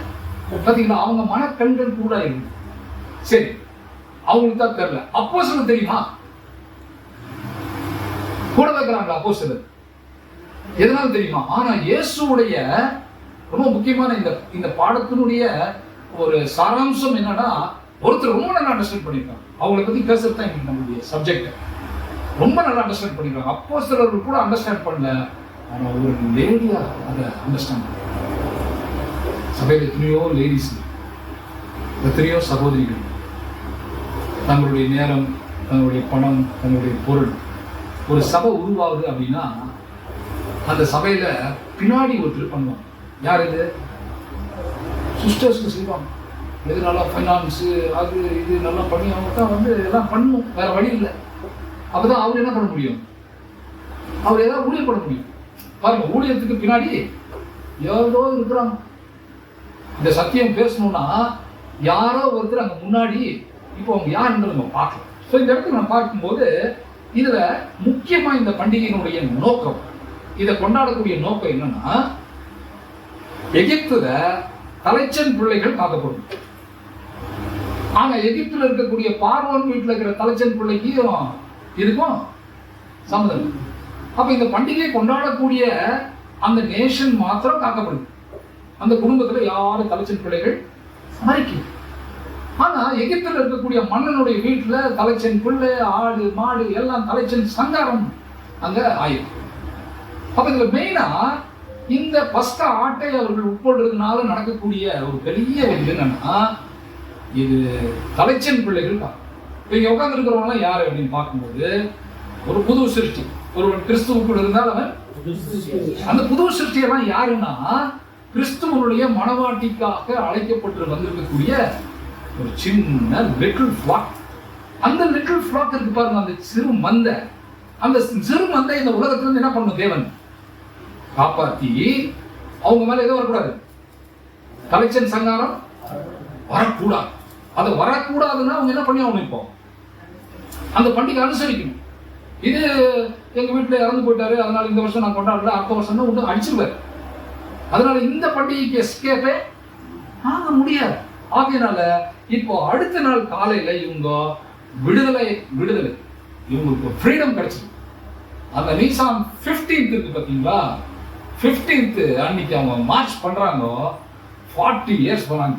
பார்த்தீங்களா, அவங்க மனக்கண்கள் கூட இருக்கு. சரி, அவங்களுக்கு தான் தெரியல. அப்போஸ்தலர் தெரியுமா? கூட வைக்கிறாங்களா அப்போஸ்தலர்? எதனால தெரியுமா? ஆனா இயேசுடைய ரொம்ப முக்கியமான இந்த பாடத்தினுடைய ஒரு சாராம்சம் என்னன்னா, ஒருத்தர் ரொம்ப நல்லா அண்டர்ஸ்டாண்ட் பண்ணிருக்காங்க. அவங்களை பத்தி பேசுறது தான் இன்னைக்கு நம்மளுடைய சப்ஜெக்ட். ரொம்ப நல்லா அண்டர்ஸ்டாண்ட் பண்ணிருக்காங்க. அப்போஸ்தலர்கள் கூட அண்டர்ஸ்டாண்ட் பண்ணல, ஆனா ஒரு லேடியா அதை அண்டர்ஸ்டாண்ட் பண்ண. சபையில் எத்தனையோ லேடிஸ், எத்தனையோ சகோதரிகள் தங்களுடைய நேரம், தங்களுடைய பணம், தங்களுடைய பொருள், ஒரு சபை உருவாகுது அப்படின்னா அந்த சபையில பின்னாடி ஒருத்தர் பண்ணுவாங்க. யார் இது? சிஸ்டர்ஸ்க்கு செய்வாங்க. எது நல்லா ஃபைனான்ஸு அது இது நல்லா பண்ணி அவங்க தான் எல்லாம் பண்ணணும், வேற வழி இல்லை. அப்பதான் அவர் என்ன பண்ண முடியும்? அவர் ஏதாவது ஊழியம் பண்ண முடியும். பாருங்க, ஊழியத்துக்கு பின்னாடி எவ்வளோ இருக்கிறாங்க. இந்த சத்தியம் பேசணும்னா யாரோ ஒருத்தர் அங்கே முன்னாடி, இப்போ அவங்க யாருன்னு நம்ம பார்க்கலாம். ஸோ இந்த இடத்துல நம்ம பார்க்கும்போது இதுல முக்கியமா இந்த பண்டிகையினுடைய நோக்கம், இதை கொண்டாடக்கூடிய நோக்கம் என்னன்னா, எகிப்துல தலைச்சன் பிள்ளைகள் காக்கப்படும். ஆனா எகிப்துல இருக்கக்கூடிய பார்வோன் வீட்டுல இருக்கிற தலைச்சன் பிள்ளைக்கு இதுக்கும் சம்மதம். அப்ப இந்த பண்டிகையை கொண்டாடக்கூடிய அந்த நேஷன் மாத்திரம் காக்கப்படுது. அந்த குடும்பத்துல யாரும் தலைச்சன் பிள்ளைகள் மறிக்கும். ஆனா எகிப்துல இருக்கக்கூடிய மன்னனுடைய வீட்டுல தலைச்சன் பிள்ளை, ஆடு மாடு எல்லாம் தலைச்சன் சங்காரம் அங்க ஆயிடும். அப்ப இதுல மெயினா இந்த பஸ்கா ஆட்டை அவர்கள் உட்கொள்றதுனால நடக்கக்கூடிய ஒரு பெரிய ஒரு என்னன்னா, இது தலைச்சன் பிள்ளைகள் தான். இப்ப இங்க உட்கார்ந்து இருக்கிறவங்க யாரு அப்படின்னு பார்க்கும்போது ஒரு புது சிருஷ்டி. ஒருவன் கிறிஸ்துவுக்குள் இருந்தால் அவன் அந்த புது சிருஷ்டியெல்லாம் யாருன்னா, கிறிஸ்துவனுடைய மனவாட்டிக்காக அழைக்கப்பட்டு வந்திருக்கக்கூடிய ஒரு சின்ன லிட்டில் ஃப்ளாக். அந்த லிட்டில் ஃப்ளாக் இருக்கு பாருங்க, அந்த சிறு மந்தை. அந்த சிறு மந்தை இந்த உலகத்துல இருந்து என்ன பண்ணணும்? தேவன் காப்பாத்தி அவங்க மேல எதுவும் வரக்கூடாது, தலைச்சன் சங்காரம் வரக்கூடாது. அது வரக்கூடாதுன்னா அவங்க என்ன பண்ணி ஆகணும்? இப்போ அந்த பண்டிகை அனுசரிக்கணும். இது எங்க வீட்டுல இறந்து போயிட்டாரு, அதனால இந்த வருஷம் நான் கொண்டாடல, அடுத்த வருஷம் தான் விட்டு அடிச்சிருவாரு. அதனால இந்த பண்டிகைக்கு எஸ்கேப்பே ஆக முடியாது. ஆகையினால இப்போ அடுத்த நாள் காலையில இவங்க விடுதலை இவங்களுக்கு ஃப்ரீடம் கிடைச்சது. அந்த நீசான் 15th இருக்கு பாத்தீங்களா, 15th அன்னைக்கு அவங்க மார்ச் பண்றாங்க. 40 இயர்ஸ் போனாங்க.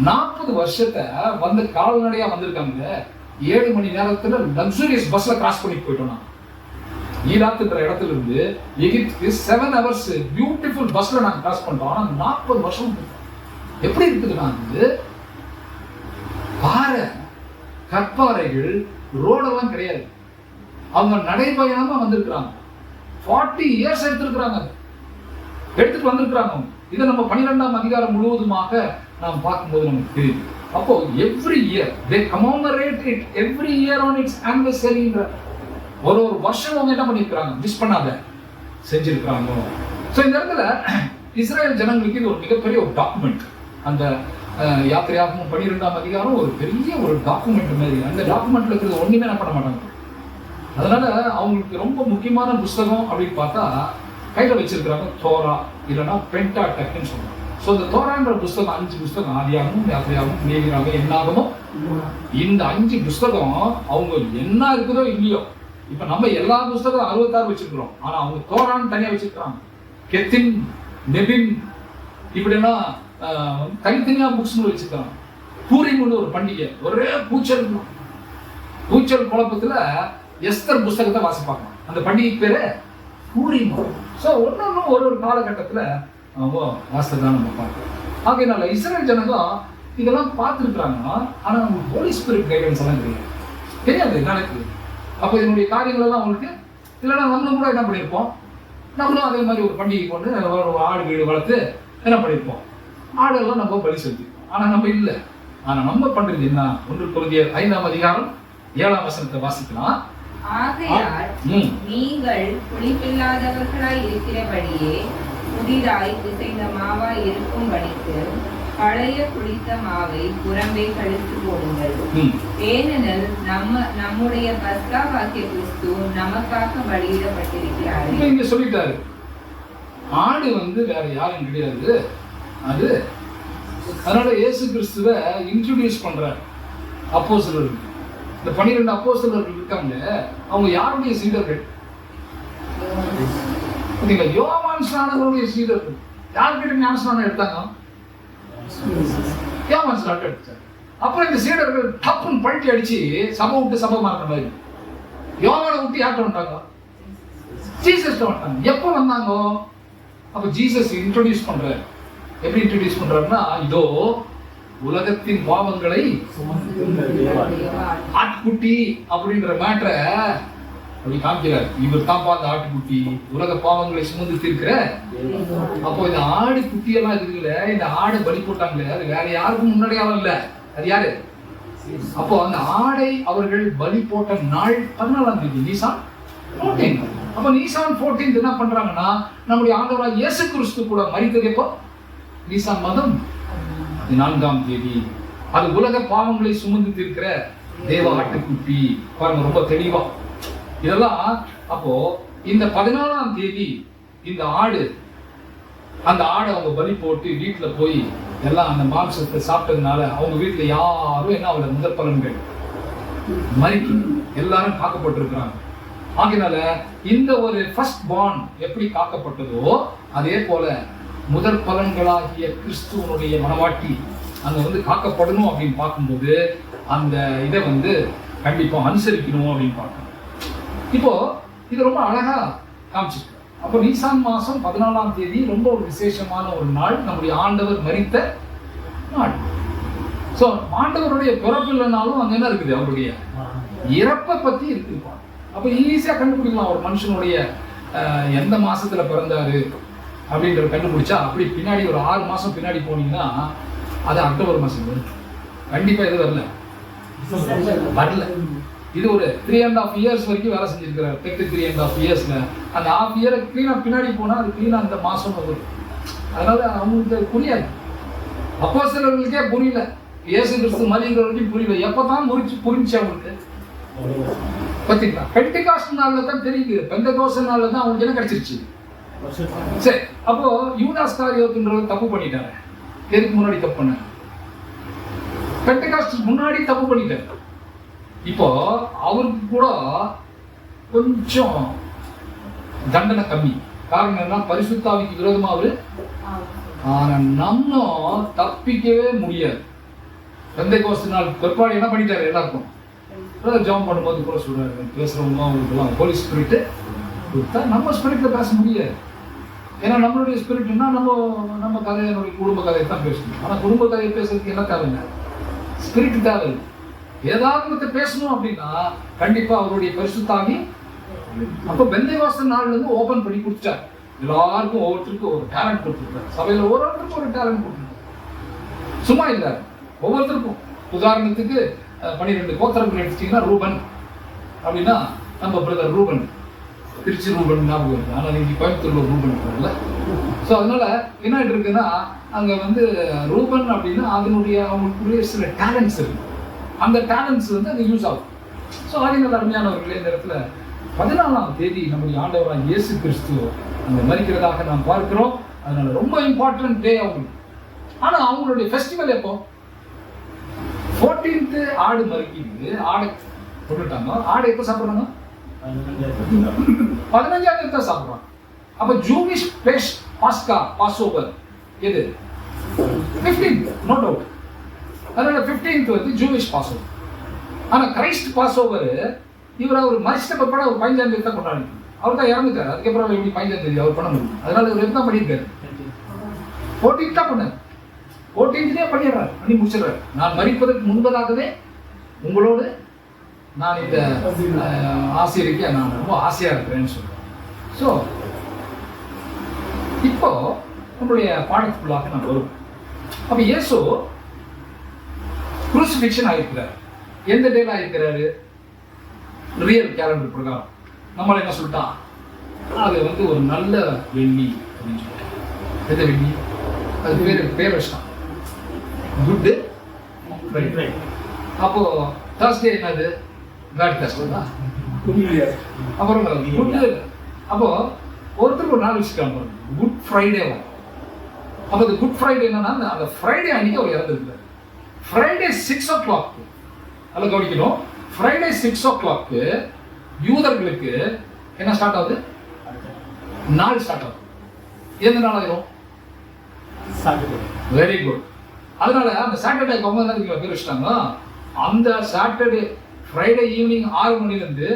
40 வருஷத்தை வந்து கால்நடையா வந்திருக்காங்க. 7 மணி நேரத்துல லக்ஸூரியஸ் பஸ்ல கிராஸ் பண்ணி போயிட்டோம். ஈராத்துன்ற இடத்துல இருந்து எகிப்துக்கு 7 hours பியூட்டிஃபுல் பஸ்ல நாங்க கிராஸ் பண்றோம். ஆனா 40 வருஷம் எப்படி இருக்குதுன்னா, பாறை கற்பாறைகள் ரோடெல்லாம் கிடையாது. அவங்க நடைபயணமா வந்திருக்கிறாங்க. 40 இயர்ஸ் எடுத்துட்டு வந்திருக்கிறாங்க. இதை நம்ம 12ஆம் அதிகாரம் முழுவதுமாக நாம் பார்க்கும்போது நமக்கு தெரியுது. அப்போ every year they commemorate it every year on its anniversary. ஒரு வருஷம் அவங்க என்ன பண்ணிருக்காங்க? மிஸ் பண்ணாத செஞ்சிருக்கிறாங்க. ஸோ இந்த இடத்துல இஸ்ரேல் ஜனங்களுக்கு இது ஒரு மிகப்பெரிய ஒரு டாக்குமெண்ட். அந்த யாத்திரையாகவும் 12ஆம் அதிகாரம் ஒரு பெரிய ஒரு டாக்குமெண்ட் மாதிரி. அந்த டாக்குமெண்ட்ல இருக்கிறது ஒண்ணுமே என்ன பண்ண மாட்டாங்க. அதனால அவங்களுக்கு ரொம்ப முக்கியமான புஸ்தகம் அப்படின்னு பார்த்தா கையில வச்சிருக்கிறாங்க தோரா, இல்லைன்னா பென்டாடெக்னு சொல்றாங்க. ஸோ இந்த தோரான்ற புஸ்தகம் 5 புஸ்தகம், ஆதியாகமும் யாத்திரையாகவும் லேவியராகவும் என்னாகமும், இந்த 5 புஸ்தகம் அவங்க என்ன இருக்குதோ இல்லையோ. இப்ப நம்ம எல்லா புஸ்தகம் 66 வச்சிருக்கிறோம், ஆனா அவங்க தோரான்னு தனியா வச்சிருக்காங்க. கெத்தின், நெபின் இப்படின்னா தனித்தனியா புக்ஸ்னு வச்சிருக்காங்க. பூரிம்னு ஒரு பண்டிகை, ஒரே கூச்சல் குழப்பத்துல எஸ்தர் புஸ்தகத்தை வாசிப்பாங்க. அந்த பண்டிகை பேரு பூரிம். ஸோ ஒன்னொன்னும் ஒரு காலகட்டத்துல வாசதான் நம்ம பார்க்கலாம். ஆகையினால இஸ்ரேல் ஜனகம் இதெல்லாம் பார்த்துருக்குறாங்க. ஆனா அவங்களுக்கு ஹோலி ஸ்பிரிட் கைடன்ஸ் எல்லாம் தெரியாது எனக்கு. அப்போ இதனுடைய காரியங்கள் எல்லாம் அவங்களுக்கு இல்லைன்னா நம்மளும் கூட என்ன பண்ணியிருப்போம், நம்மளும் அதே மாதிரி ஒரு பண்டிகை கொண்டு ஒரு ஆடு வீடு வளர்த்து என்ன பண்ணியிருப்போம், ஆடெல்லாம் நம்ம பலி செலுத்திருப்போம். ஆனா நம்ம இல்லை. ஆனா நம்ம பண்றது என்ன? 1 கொரிந்தியர் 5ஆம் அதிகாரம் 7ஆம் வசனத்தை வாசிக்கலாம். ஆகையால் நீங்கள் புளிப்பில்லாதவர்களாய் இருக்கிறபடியே புதிதாய் பிசைந்த மாவாய் இருக்கும்படிக்கு பழைய புளித்த மாவை புறம்பே கழித்து போடுங்கள். ஏனெனில் நம்முடைய பஸ்காவாகிய கிறிஸ்து நமக்காக பலியிடப்பட்டிருக்கிறார். இங்க சொல்லிட்டாரு, ஆடு வேற யாரும் கிடையாது. அது அதனால இயேசு கிறிஸ்துவை இன்ட்ரோடியூஸ் பண்றார் அப்போஸ்தலர்களுக்கு. இந்த 12 அப்போஸ்தலர்கள் இருக்காங்க, அவங்க யாருடைய சீடர்கள்? யோவான் ஸ்நானகருடைய சீடர்கள். யார்கிட்ட ஞானஸ்நானம் எடுத்தாங்க? யோவான் ஸ்நானம் எடுத்தாங்க. அப்புறம் இந்த சீடர்கள் டப்புன்னு பல்ட்டி அடிச்சு சபை விட்டு சபை மாறுற மாதிரி யோவானை விட்டு யார்கிட்ட வந்தாங்க? ஜீசஸ் வந்தாங்க. எப்போ வந்தாங்க? அப்ப ஜீசஸ் இன்ட்ரோடியூஸ் பண்றாரு. எப்படி இன்ட்ரோடியூஸ் பண்றாருன்னா, இதோ உலகத்தின் பாவங்களை ஆட்டுக்குட்டி அப்படின்ற மேட்டரை அப்படி காமிக்கிறார். இவர் தான் பார்த்த ஆட்டுக்குட்டி, உலக பாவங்களை சுமந்து தீர்க்கிற. அப்போ இந்த ஆடு குட்டியெல்லாம் இருக்குல்ல, இந்த ஆடு பலி போட்டாங்களே, அது வேற யாருக்கும் முன்னாடியாலும் இல்ல. அது யாரு? அப்போ அந்த ஆடை அவர்கள் பலி போட்ட நாள் 14ஆம் தேதி நீசான் 14. அப்ப நீசான் 14 என்ன பண்றாங்கன்னா, நம்முடைய ஆண்டவராகிய இயேசு கிறிஸ்து கூட மரித்தது எப்போ? நீசான் மாதம் 4ஆம் தேதி. அது உலக பாவங்களை சுமந்து தீர்க்கிற தேவ ஆட்டுக்குட்டி. பாருங்க, ரொம்ப தெளிவா இதெல்லாம். அப்போ இந்த 14ஆம் தேதி இந்த அந்த ஆடை அவங்க பலி போட்டு வீட்டுல போய் எல்லாம் அந்த மாംசத்தை சாப்பிட்டதுனால அவங்க வீட்டுல யாரும் என்ன அவளை முதற் பலன்கள் மறிக்கு எல்லாரும் காக்கப்பட்டிருக்கிறாங்க. ஆகினால இந்த ஒரு ஃபர்ஸ்ட் பார்ன் எப்படி காக்கப்பட்டதோ அதே போல முதற் பலன்களாகிய கிறிஸ்துவனுடைய மனவாட்டி அங்க காக்கப்படணும் அப்படின்னு பார்க்கும்போது அந்த இதை கண்டிப்பா அனுசரிக்கணும் அப்படின்னு பார்க்கணும். இப்போ இது ரொம்ப அழகா காமிச்சிருக்கு. அப்போ நீசான் மாசம் 14ஆம் தேதி ரொம்ப ஒரு விசேஷமான ஒரு நாள், நம்முடைய ஆண்டவர் மரித்த நாள். ஸோ ஆண்டவருடைய பிறப்பு இல்லைனாலும் அங்க என்ன இருக்குது? அவருடைய இறப்பை பத்தி இருக்கு. அப்போ ஈஸியா கண்டுபிடிக்கலாம் ஒரு மனுஷனுடைய எந்த மாசத்துல பிறந்தாரு அப்படின்றத கண்டுபிடிச்சா. அப்படி பின்னாடி ஒரு 6 மாசம் பின்னாடி போனீங்கன்னா அது அக்டோபர் மாசம் வரும். கண்டிப்பா இது வரல. இது ஒரு 3.5 இயர்ஸ் வரைக்கும் வேலை செஞ்சிருக்கிறார். 3.5 இயர்ஸ்ல அந்த ½ இயரை கிளீனா பின்னாடி போனா அது கிளீனா அந்த மாசம் வரும். அதனால அவங்களுக்கு புரியாது. அப்போஸ்தலர்களுக்கே புரியல, இயேசு கிறிஸ்து மரிக்கிற வரைக்கும் புரியல. எப்பதான் புரிஞ்சு அவங்களுக்கு பார்த்தீங்களா? பெண்டெகாஸ்ட் நாள்ல தான் தெரியுது. பெந்தகோஸ்து நாள்ல தான் அவங்களுக்கு என்ன கிடைச்சிருச்சு. சரி, அப்போ யூதாஸ் காரியோத்துன்றவர் தப்பு பண்ணிட்டாரு. எதுக்கு முன்னாடி தப்பு பண்ண? பெண்டெகாஸ்ட் முன்னாடி தப்பு பண்ணிட்டாரு. இப்போ அவருக்கு கூட கொஞ்சம் தண்டனை கம்மி. காரணம் என்ன? பரிசுத்தாவிக்கு விரோதமா அவரு. ஆனா நம்ம தப்பிக்கவே முடியாது. பெந்தெகோஸ்து நாள் பிற்பாடு என்ன பண்ணிட்டாரு? எல்லாருக்கும் ஜெபம் பண்ணும்போது கூட சொல்றாரு, பேசுறவங்க அவங்களுக்குலாம் ஹோலி ஸ்பிரிட் கொடுத்தா நம்ம ஸ்பிரிட்ல பேச முடியாது. ஏன்னா நம்மளுடைய ஸ்பிரிட்னா நம்ம கதையை, நம்மளுடைய குடும்ப கதையை தான் பேசணும். ஆனா குடும்ப கதையை பேசுறதுக்கு என்ன தேவைங்க? ஸ்பிரிட் தேவை. ஏதாவது பேசணும் அப்படின்னா கண்டிப்பா அவருடைய பரிசுத்தாவி. அப்ப பெந்தெகோஸ்து நாள்ல இருந்து ஓபன் பண்ணி கொடுத்துட்டார். எல்லாருக்கும் ஒவ்வொருத்தருக்கும் ஒரு டேலண்ட் கொடுத்துருக்காரு. சபையில ஒவ்வொருத்தருக்கும் ஒரு டேலண்ட் கொடுத்துருக்காரு. சும்மா இல்ல, ஒவ்வொருத்தருக்கும். உதாரணத்துக்கு 12 கோத்திரங்கள் எடுத்துட்டீங்கன்னா ரூபன் அப்படின்னா நம்ம பிரதர் ரூபன், திருச்சி ரூபன் ஞாபகம் இருக்கு. ஆனால் இன்னைக்கு கோயம்புத்தூர்ல ரூபன் இருக்காங்கல்ல. ஸோ அதனால என்ன இருக்குன்னா அங்க ரூபன் அப்படின்னா அதனுடைய அவங்களுக்குரிய சில டேலண்ட்ஸ் இருக்கு. அந்த டேலண்ட்ஸ் அது யூஸ் ஆகும். ஸோ அதனால அருமையானவர்களே, இந்த இடத்துல 14ஆம் தேதி நம்முடைய ஆண்டவராக இயேசு கிறிஸ்து அங்க மரிக்கிறதாக நாம் பார்க்கிறோம். அதனால ரொம்ப இம்பார்ட்டன்ட் டே அவங்களுக்கு. ஆனா அவங்களுடைய ஃபெஸ்டிவல் எப்போ? 14th ஆடு மரிக்குது. ஆடை போட்டுட்டாங்க. ஆடை எப்போ சாப்பிட்றாங்க? 15ஆம் தேதி தான் சாப்பிட்றாங்க. அப்ப ஜூவிஷ் பாஸ் ஓவர் எது? 15th, no doubt. அதனால 15th ஜூவிஷ் பாஸ் ஓவர். ஆனா கிரைஸ்ட் பாஸ் ஓவர் அவர் மரிச்சிட்ட பிற்பாடு அவர் 15ஆம் தேதி தான் கொண்டாடி. அவர் தான் இறந்துட்டார். அதுக்கப்புறம் எப்படி 15ஆம் தேதி அவர் பண்ண முடியும்? அதனால அவர் எப்படி தான் பண்ணியிருக்காரு? 14th தான் பண்ணார். 14th பண்ணிடுறாரு, பண்ணி முடிச்சிடுறாரு. நான் மரிப்பதற்கு முன்பதாகவே உங்களோடு நான் இந்த ஆசிரியருக்கு நான் ரொம்ப ஆசையா இருக்கிறேன்னு சொல்றேன். ஸோ இப்போ நம்மளுடைய பாடத்துக்குள்ளாக நான் வருவேன். அப்ப இயேசு குரூசிஃபிக்ஷன் ஆயிருக்கிறார். எந்த டேல ஆயிருக்கிறாரு? ரியல் கேலண்டர் பிரகாரம் நம்மள என்ன சொல்லிட்டான், அது வந்து ஒரு நல்ல வெள்ளி அப்படின்னு சொல்லிட்டான். எந்த வெள்ளி? அது பேர் வச்சிட்டான், குட் ஃப்ரைடே. அப்போ தேர்ஸ்டே என்னது? காட் தேர்ஸ்டே தான். அப்புறம் குட், அப்போ ஒருத்தருக்கு ஒரு நாள் வச்சுட்டாங்க, குட் ஃப்ரைடே வரும். அப்போ அந்த குட் ஃப்ரைடே என்னன்னா, அந்த ஃப்ரைடே அன்னைக்கு அவர் இறந்துருக்காரு. ஃப்ரைடே 6 o'clock, அதில் கவனிக்கணும், ஃப்ரைடே 6 o'clock யூதர்களுக்கு என்ன ஸ்டார்ட் ஆகுது? நாள் ஸ்டார்ட் ஆகுது. எந்த நாள் ஆயிரும்? Very good. அதனால அந்த சாட்டர்டே அவங்க என்ன பேர் வச்சுட்டாங்க, அந்த சாட்டர்டே ஃப்ரைடே ஈவினிங் 6 மணிலேருந்து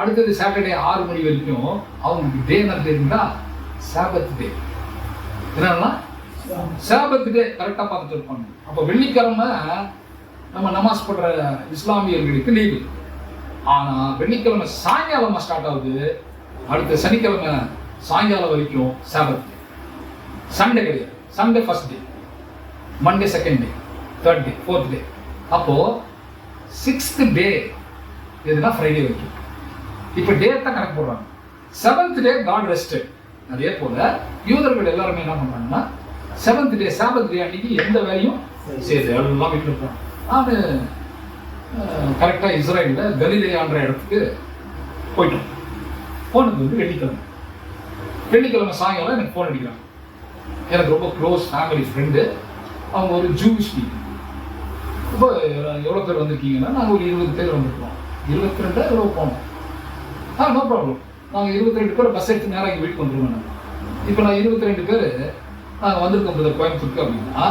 அடுத்தது சாட்டர்டே 6 மணி வரைக்கும் அவங்களுக்கு டே என்ன தெரியுங்களா? சாபத் டே. என்னன்னா சாபத் டே கரெக்டாக பார்த்துட்டு இருப்பாங்க. அப்போ வெள்ளிக்கிழமை நம்ம நமாஸ் பண்ற இஸ்லாமியர்களுக்கு லீவு. ஆனால் வெள்ளிக்கிழமை சாயங்காலமா ஸ்டார்ட் ஆகுது, அடுத்த சனிக்கிழமை சாயங்காலம் வரைக்கும் சாபத் டே. சண்டே கிடையாது, Sunday first day, Monday second day, third day, fourth day. அப்போ 6th டே எதுனா ஃப்ரைடே வரைக்கும். இப்போ டேட் தான் கணக்கு போடுறாங்க. 7th day God rested. அதே போல யூதர்கள் எல்லாருமே என்ன பண்றாங்கன்னா 7th டே சாபத் டே அன்னைக்கு எந்த வேலையும் செய்யுது, எல்லாம் வீட்டில் இருப்பாங்க. நான் கரெக்டாக இஸ்ரேலில் கலிலேயான்ற இடத்துக்கு போயிட்டோம். போனது வந்து வெள்ளிக்கிழமை சாயங்காலம் எனக்கு ஃபோன் அடிக்கிறாங்க. எனக்கு ரொம்ப க்ளோஸ் ஃபேமிலி ஃப்ரெண்டு, அவங்க ஒரு ஜூவிஷ் பீப்புள். இப்போ எவ்வளோ பேர் வந்திருக்கீங்கன்னா, நாங்கள் ஒரு 20 பேர் வந்திருக்கோம். 22 எவ்வளோ போனோம். No problem. நாங்கள் 22 பேர் பஸ் எடுத்து நேராக எங்கள் வீட்டுக்கு வந்துடுவோம். நாங்கள் இப்போ நான் 22 பேர் நாங்கள் வந்திருக்கோம் பிரதர் கோயம்புத்தூருக்கு அப்படின்னா,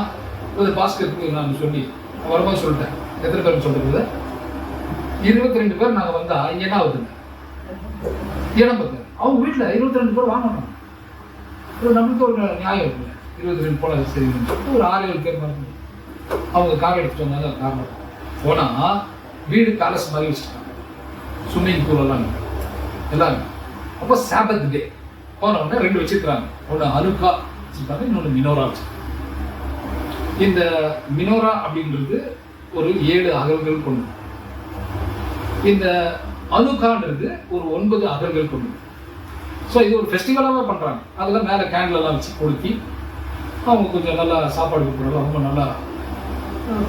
பிரதர் பாஸ்கருக்கு நான் சொல்லி வரும்போது சொல்லிட்டேன், எத்தனை பேர் சொல்கிறது? 22 பேர் நாங்கள் வந்தால் என்ன ஆகுதுங்க? இடம் பார்த்தாரு. அவங்க வீட்டில் 22 பேர் வாங்கணும். நம்மளுக்கு ஒரு நியாயம் இருக்குல்ல, 22 போல சரி சொல்லிட்டு ஒரு 6-7 பேர் மாதிரி அவங்க கார் எடுத்துட்டு வந்தாங்க. காரணம் போனால் வீடு பேலஸ் மாதிரி வச்சுட்டாங்க, ஸ்விம்மிங் பூல் எல்லாம் எல்லாம். அப்போ சாபத் டே போனவுடனே 2 வச்சுருக்காங்க. ஒன்று அலுக்கா வச்சுருக்காங்க, இன்னொன்று மினோரா வச்சுருக்காங்க. இந்த மினோரா அப்படின்றது ஒரு 7 அகல்கள் கொண்டு, இந்த அலுக்கான்றது ஒரு 9 அகல்கள் கொண்டு. ஸோ இது ஒரு ஃபெஸ்டிவலாகவே பண்ணுறாங்க. அதெல்லாம் மேலே கேண்டில் எல்லாம் வச்சு கொளுத்தி அவங்க கொஞ்சம் நல்லா சாப்பாடு கொடுக்குறாங்க. ரொம்ப நல்லா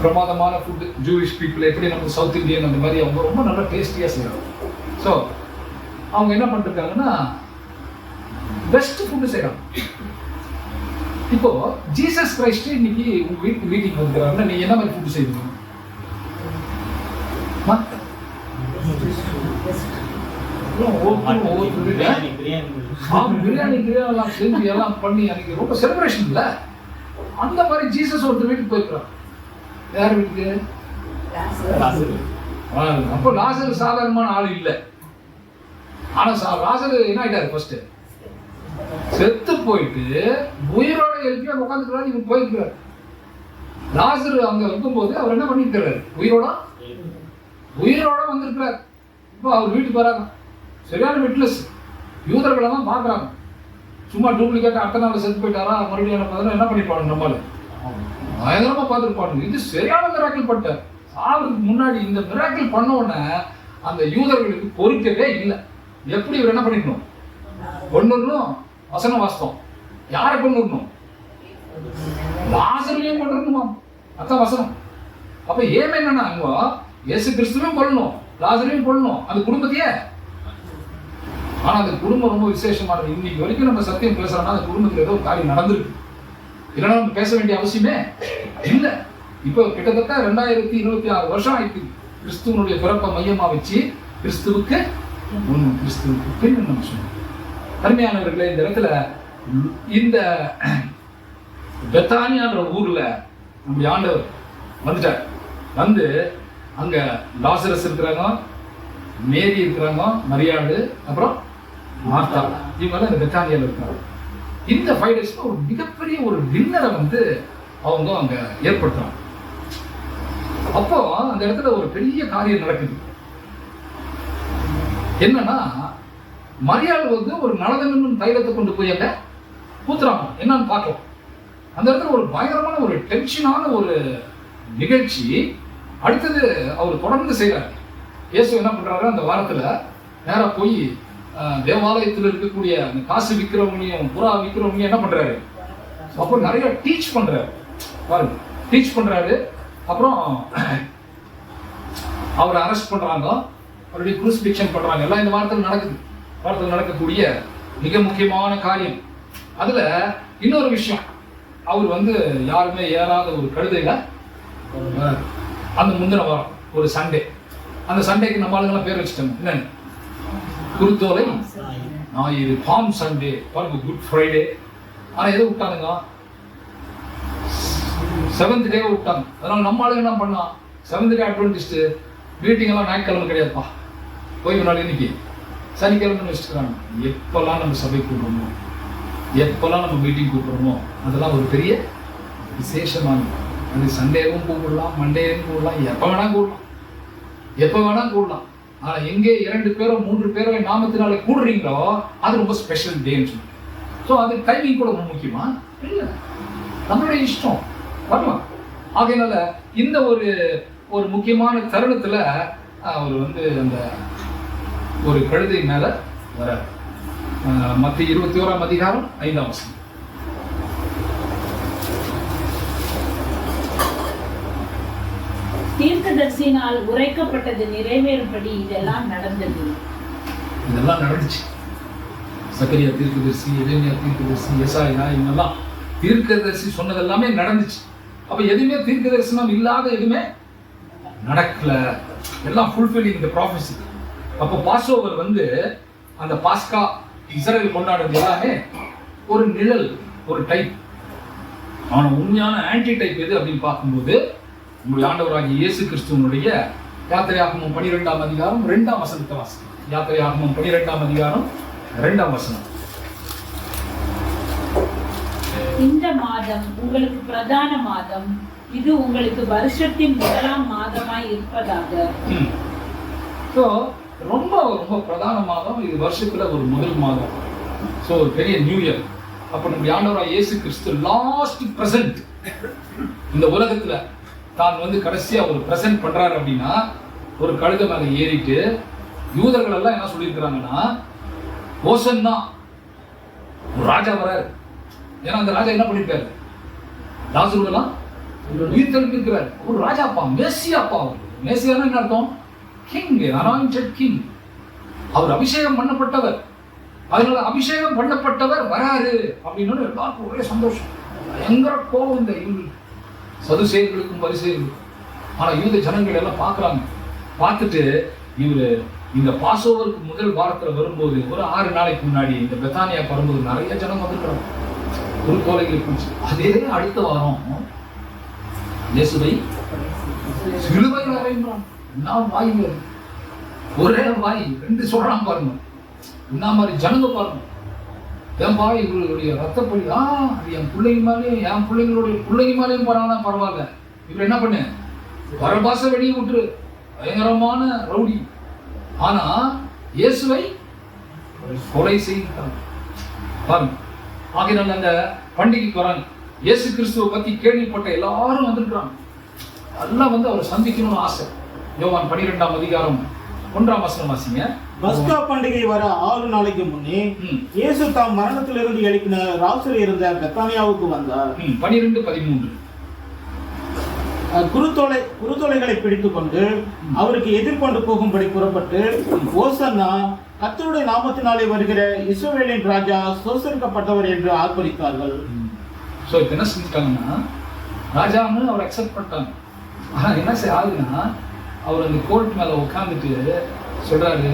பிரமாதமான ஃபுட்டு. ஜூவிஷ் பீப்புள் எப்படி நம்ம சவுத் இந்தியன் அந்த மாதிரி அவங்க ரொம்ப நல்லா டேஸ்டியாக செய்கிறாங்க. ஸோ அவங்க என்ன பண்ணிருக்காங்கன்னா பெஸ்ட் ஃபுட்டு செய்கிறாங்க. இப்போ ஜீசஸ் கிரைஸ்ட் இன்னைக்கு உங்க வீட்டுக்கு மீட்டிங் வந்துக்கிறாங்கன்னா நீங்க என்ன மாதிரி ஃபுட்டு செய்வீங்க? பிரியாணி எல்லாம் செஞ்சு எல்லாம் பண்ணி அன்னைக்கு ரொம்ப செலிப்ரேஷன் இல்ல. அந்த மாதிரி ஜீசஸ் ஒருத்தர் வீட்டுக்கு போயிருக்கிறார். யார் வீட்டுக்கு? அப்போ லாசரு சாதாரணமான ஆள் இல்லை. ஆனா லாசரு என்ன ஆயிட்டாரு? ஃபர்ஸ்ட் செத்து போயிட்டு உயிரோட எழுப்பியா உட்காந்துக்கிறாரு. இவர் போயிருக்கிறார். லாசரு அங்க இருக்கும்போது அவர் என்ன பண்ணிருக்கிறாரு? உயிரோட வந்திருக்கிறார். இப்போ அவர் வீட்டுக்கு வராங்க. சரியான விட்னஸ். யூதர்களை தான் பார்க்குறாங்க. சும்மா டூப்ளிகேட் அடுத்த நாள் செத்து போயிட்டாரா மறுபடியும் என்ன பண்ணிருப்பாங்க? நம்மள பயங்கரமா பார்த்துருப்பாங்க. இது சரியான மிராக்கிள் பண்ணிட்டார். சாவுக்கு முன்னாடி இந்த மிராக்கிள் பண்ண உடனே அந்த யூதர்களுக்கு பொறுக்கவே இல்லை. எப்படி இவர் என்ன பண்ணிக்கணும்? கொண்டுடணும். வசனம் வாஸ்தவம். யாரை கொண்டுடணும்? லாசரையும் கொண்டுடணுமா? அதான் வசனம். அப்ப ஏன் என்னன்னா இயேசு கிறிஸ்துவையும் கொள்ளணும், லாசரையும் கொள்ளணும், அந்த குடும்பத்தையே. ஆனா அந்த குடும்பம் ரொம்ப விசேஷமானது. இன்னைக்கு வரைக்கும் நம்ம சத்தியம் பேசுறோம்னா அந்த குடும்பத்துல ஏதோ ஒரு காரியம் நடந்திருக்கு. இல்லைன்னா நம்ம பேச வேண்டிய அவசியமே இல்லை. இப்போ கிட்டத்தட்ட 2026 வருஷம் ஆயிட்டு கிறிஸ்துவனுடைய பிறப்பை மையமா வச்சு கிறிஸ்துவுக்கு முன் கிறிஸ்துவுக்கு பின் நம்ம சொன்னோம். அருமையானவர்களே, இந்த இடத்துல இந்த பெத்தானியான்ற ஊர்ல நம்முடைய ஆண்டவர் வந்துட்டார். வந்து அங்க லாசரஸ் இருக்கிறாங்க, மேரி இருக்கிறாங்க, மரியாடு, அப்புறம் மார்த்தா, இவங்க இந்த பெத்தானியால இருக்காங்க. இந்த 5 days ஒரு மிகப்பெரிய ஒரு டின்னரை வந்து அவங்க அங்க ஏற்படுத்துறாங்க. அப்போ அந்த இடத்துல ஒரு பெரிய காரியம் நடக்குது. என்னன்னா மரியாள் வந்து ஒரு நலதமின் தைலத்தை கொண்டு போய் அங்க ஊத்துறாங்க. என்னன்னு பார்க்கலாம். அந்த இடத்துல ஒரு பயங்கரமான ஒரு டென்ஷனான ஒரு நிகழ்ச்சி அடுத்தது அவர் தொடர்ந்து செய்யறாரு. இயேசு என்ன பண்றாரு? அந்த வாரத்துல நேராக போய் தேவாலயத்தில் இருக்கக்கூடிய அந்த காசு விற்கிறவங்களையும் புறா விற்கிறவங்களையும் என்ன பண்றாரு, அப்போ நிறைய டீச் பண்றாரு பாருங்க, டீச் பண்றாரு. அப்புறம் அவரை அரெஸ்ட் பண்றாங்க, அவருடைய குரூசிஃபிக்ஷன் பண்றாங்க. எல்லாம் இந்த வாரத்தில் நடக்கக்கூடிய மிக முக்கியமான காரியம். அதுல இன்னொரு விஷயம், அவர் யாருமே ஏறாத ஒரு கழுதையில அந்த முந்தின வாரம் ஒரு சண்டே, அந்த சண்டேக்கு நம்ம ஆளுங்கெல்லாம் பேர் வச்சுட்டாங்க. என்னன்னு? குருத்தோலை ஞாயிறு, பாம் சண்டே பாருங்க, குட் ஃப்ரைடே. ஆனா எதை விட்டானுங்க? 7th டே விட்டாங்க. அதனால நம்ம ஆளுங்க என்ன பண்ணா, 7th டே அட்வென்டிஸ்ட் மீட்டிங் எல்லாம் ஞாயிற்றுக்கிழமை கிடையாதுப்பா, ஓய்வு நாள் இன்னைக்கு சனிக்கிழமை வச்சுக்கிறாங்க. எப்பெல்லாம் நம்ம சபை கூப்பிடுறோமோ, எப்பெல்லாம் நம்ம மீட்டிங் கூப்பிடுறோமோ, அதெல்லாம் ஒரு பெரிய விசேஷமானது. அது சண்டேவும் கூப்பிடலாம், மண்டேவும் கூப்பிடலாம், எப்போ வேணா கூடலாம். ஆனா எங்கே 2 பேரோ 3 பேரோ நாமத்தினால கூடுறீங்களோ அது ரொம்ப ஸ்பெஷல் டேன்னு சொல்லி. ஸோ அது டைமிங் கூட ரொம்ப முக்கியமா இல்லை, நம்மளுடைய இஷ்டம் வரலாம். ஆகையினால இந்த ஒரு முக்கியமான தருணத்துல அவர் அந்த ஒரு கழுதை மேல வர மத்திய 21ஆம் அதிகாரம் 5ஆம் வசனம். தீர்க்கதரிசியினால் உரைக்கப்பட்டது நிறைவேறும்படி இதெல்லாம் நடந்துச்சு. சக்கரியா தீர்க்கதரிசி, எரேமியா தீர்க்கதரிசி, எசாயா, இவங்கெல்லாம் தீர்க்கதரிசி சொன்னதெல்லாமே நடந்துச்சு. அப்ப எதுவுமே தீர்க்க தரிசனம் இல்லாத எதுவுமே நடக்கல, எல்லாம் ஃபுல்ஃபில்லிங் தி ப்ராஃபஸி. அப்போ பாஸ்ஓவர் அந்த பாஸ்கா இஸ்ரேல் கொண்டாடுறது எல்லாமே ஒரு நிழல், ஒரு டைப். ஆனா உண்மையான ஆன்டி டைப் எது அப்படின்னு பார்க்கும்போது நம்முடைய ஆண்டவராகிய இயேசு கிறிஸ்துவனுடைய யாத்திரையாகமம் 12ஆம் அதிகாரம் 2ஆம் வசனத்தை வாசிக்கும். யாத்திரையாகமம் 12ஆம் அதிகாரம் 2ஆம் வசனம். இந்த மாதம் உங்களுக்கு பிரதான மாதம், இது உங்களுக்கு வருஷத்தின் முதலாம் மாதமாய் இருப்பதாக. ஸோ ரொம்ப ரொம்ப பிரதான மாதம் இது, வருஷத்துல ஒரு முதல் மாதம். ஸோ ஒரு பெரிய நியூ இயர். அப்போ நம்முடைய ஆண்டவராகிய இயேசு கிறிஸ்து லாஸ்ட் பிரசன்ட் இந்த உலகத்துல தான் கடைசியா ஒரு பிரசன்ட் பண்றாரு அப்படின்னா, ஒரு கழுதை மேல ஏறிட்டு யூதர்கள் எல்லாம் என்ன சொல்லியிருக்கிறாங்கன்னா, ஓசன்னா ஒரு ராஜா வராரு. ஏன்னா அந்த ராஜா என்ன பண்ணிருக்காரு, லாசரு எல்லாம் உயிர் தெளிப்பிருக்கிறாரு. ஒரு ராஜாப்பா, மேசியாப்பா. அவர் மேசியானா என்ன அர்த்தம்? King, anointed king. அவர் அபிஷேகம் பண்ணப்பட்டவர். அதனால அபிஷேகம் பண்ணப்பட்டவர் வராரு அப்படின்னு எல்லாருக்கும் ஒரே சந்தோஷம், பயங்கர கோபம் இந்த இவங்களுக்கு, சதுசேயர்களுக்கும் பரிசேயர்களுக்கும். ஆனா யூத ஜனங்கள் எல்லாம் பார்க்குறாங்க. பார்த்துட்டு இவரு இந்த பாசோவருக்கு முதல் வாரத்தில் வரும்போது ஒரு 6 நாளைக்கு முன்னாடி இந்த பெத்தானியா வரும்போது நிறைய ஜனம் வந்துருக்கிறாங்க, ஒரு கோலைகள் குடிச்சு. அதே அடுத்த வாரம் இயேசுவை சிலுவையில் அறையுறாங்க. என்ன வாய்ங்க, ஒரே வாய் 2 சொல்றான் பாருங்க. என்ன மாதிரி ஜனங்க பாருங்க. ஏன்பா இவர்களுடைய ரத்தப்படி, அது என் பிள்ளைங்க மேலேயும் என் பிள்ளைங்களுடைய பிள்ளைங்க மேலேயும் போறாங்கன்னா பரவாயில்ல, இவர் என்ன பண்ணு, பரபாச வெளியே விட்டுரு, பயங்கரமான ரவுடி. ஆனா இயேசுவை கொலை செய்தார் பாருங்க. ஆகினால அந்த பண்டிகைக்கு வராங்க. இயேசு கிறிஸ்துவை பத்தி கேள்விப்பட்ட எல்லாரும் வந்திருக்கிறாங்க. எல்லாம் அவரை சந்திக்கணும்னு ஆசை. யோவான் 12ஆம் அதிகாரம் 1ஆம் வசனம் வாசிங்க. பஸ்கா பண்டிகை வர 6 நாளைக்கு முன்னே இயேசு தாம் மரணத்திலிருந்து எழுப்பின ராசர் இருந்த பெத்தானியாவுக்கு வந்தார். 12:13. குருத்தோலைகளை பிடித்துக் கொண்டு அவருக்கு எதிர்கொண்டு போகும்படி புறப்பட்டு, ஓசன்னா கர்த்தருடைய நாமத்தினாலே வருகிற இஸ்ரவேலின் ராஜா சோசரிக்கப்பட்டவர் என்று ஆர்ப்பரித்தார்கள். ஸோ இப்போ என்ன செஞ்சுட்டாங்கன்னா, ராஜான்னு அவர் அக்செப்ட் பண்ணிட்டாங்க. ஆனால் என்ன ஆகுதுன்னா, அவர் அந்த கோர்ட் மேலே உட்காந்துட்டு சொல்றாரு,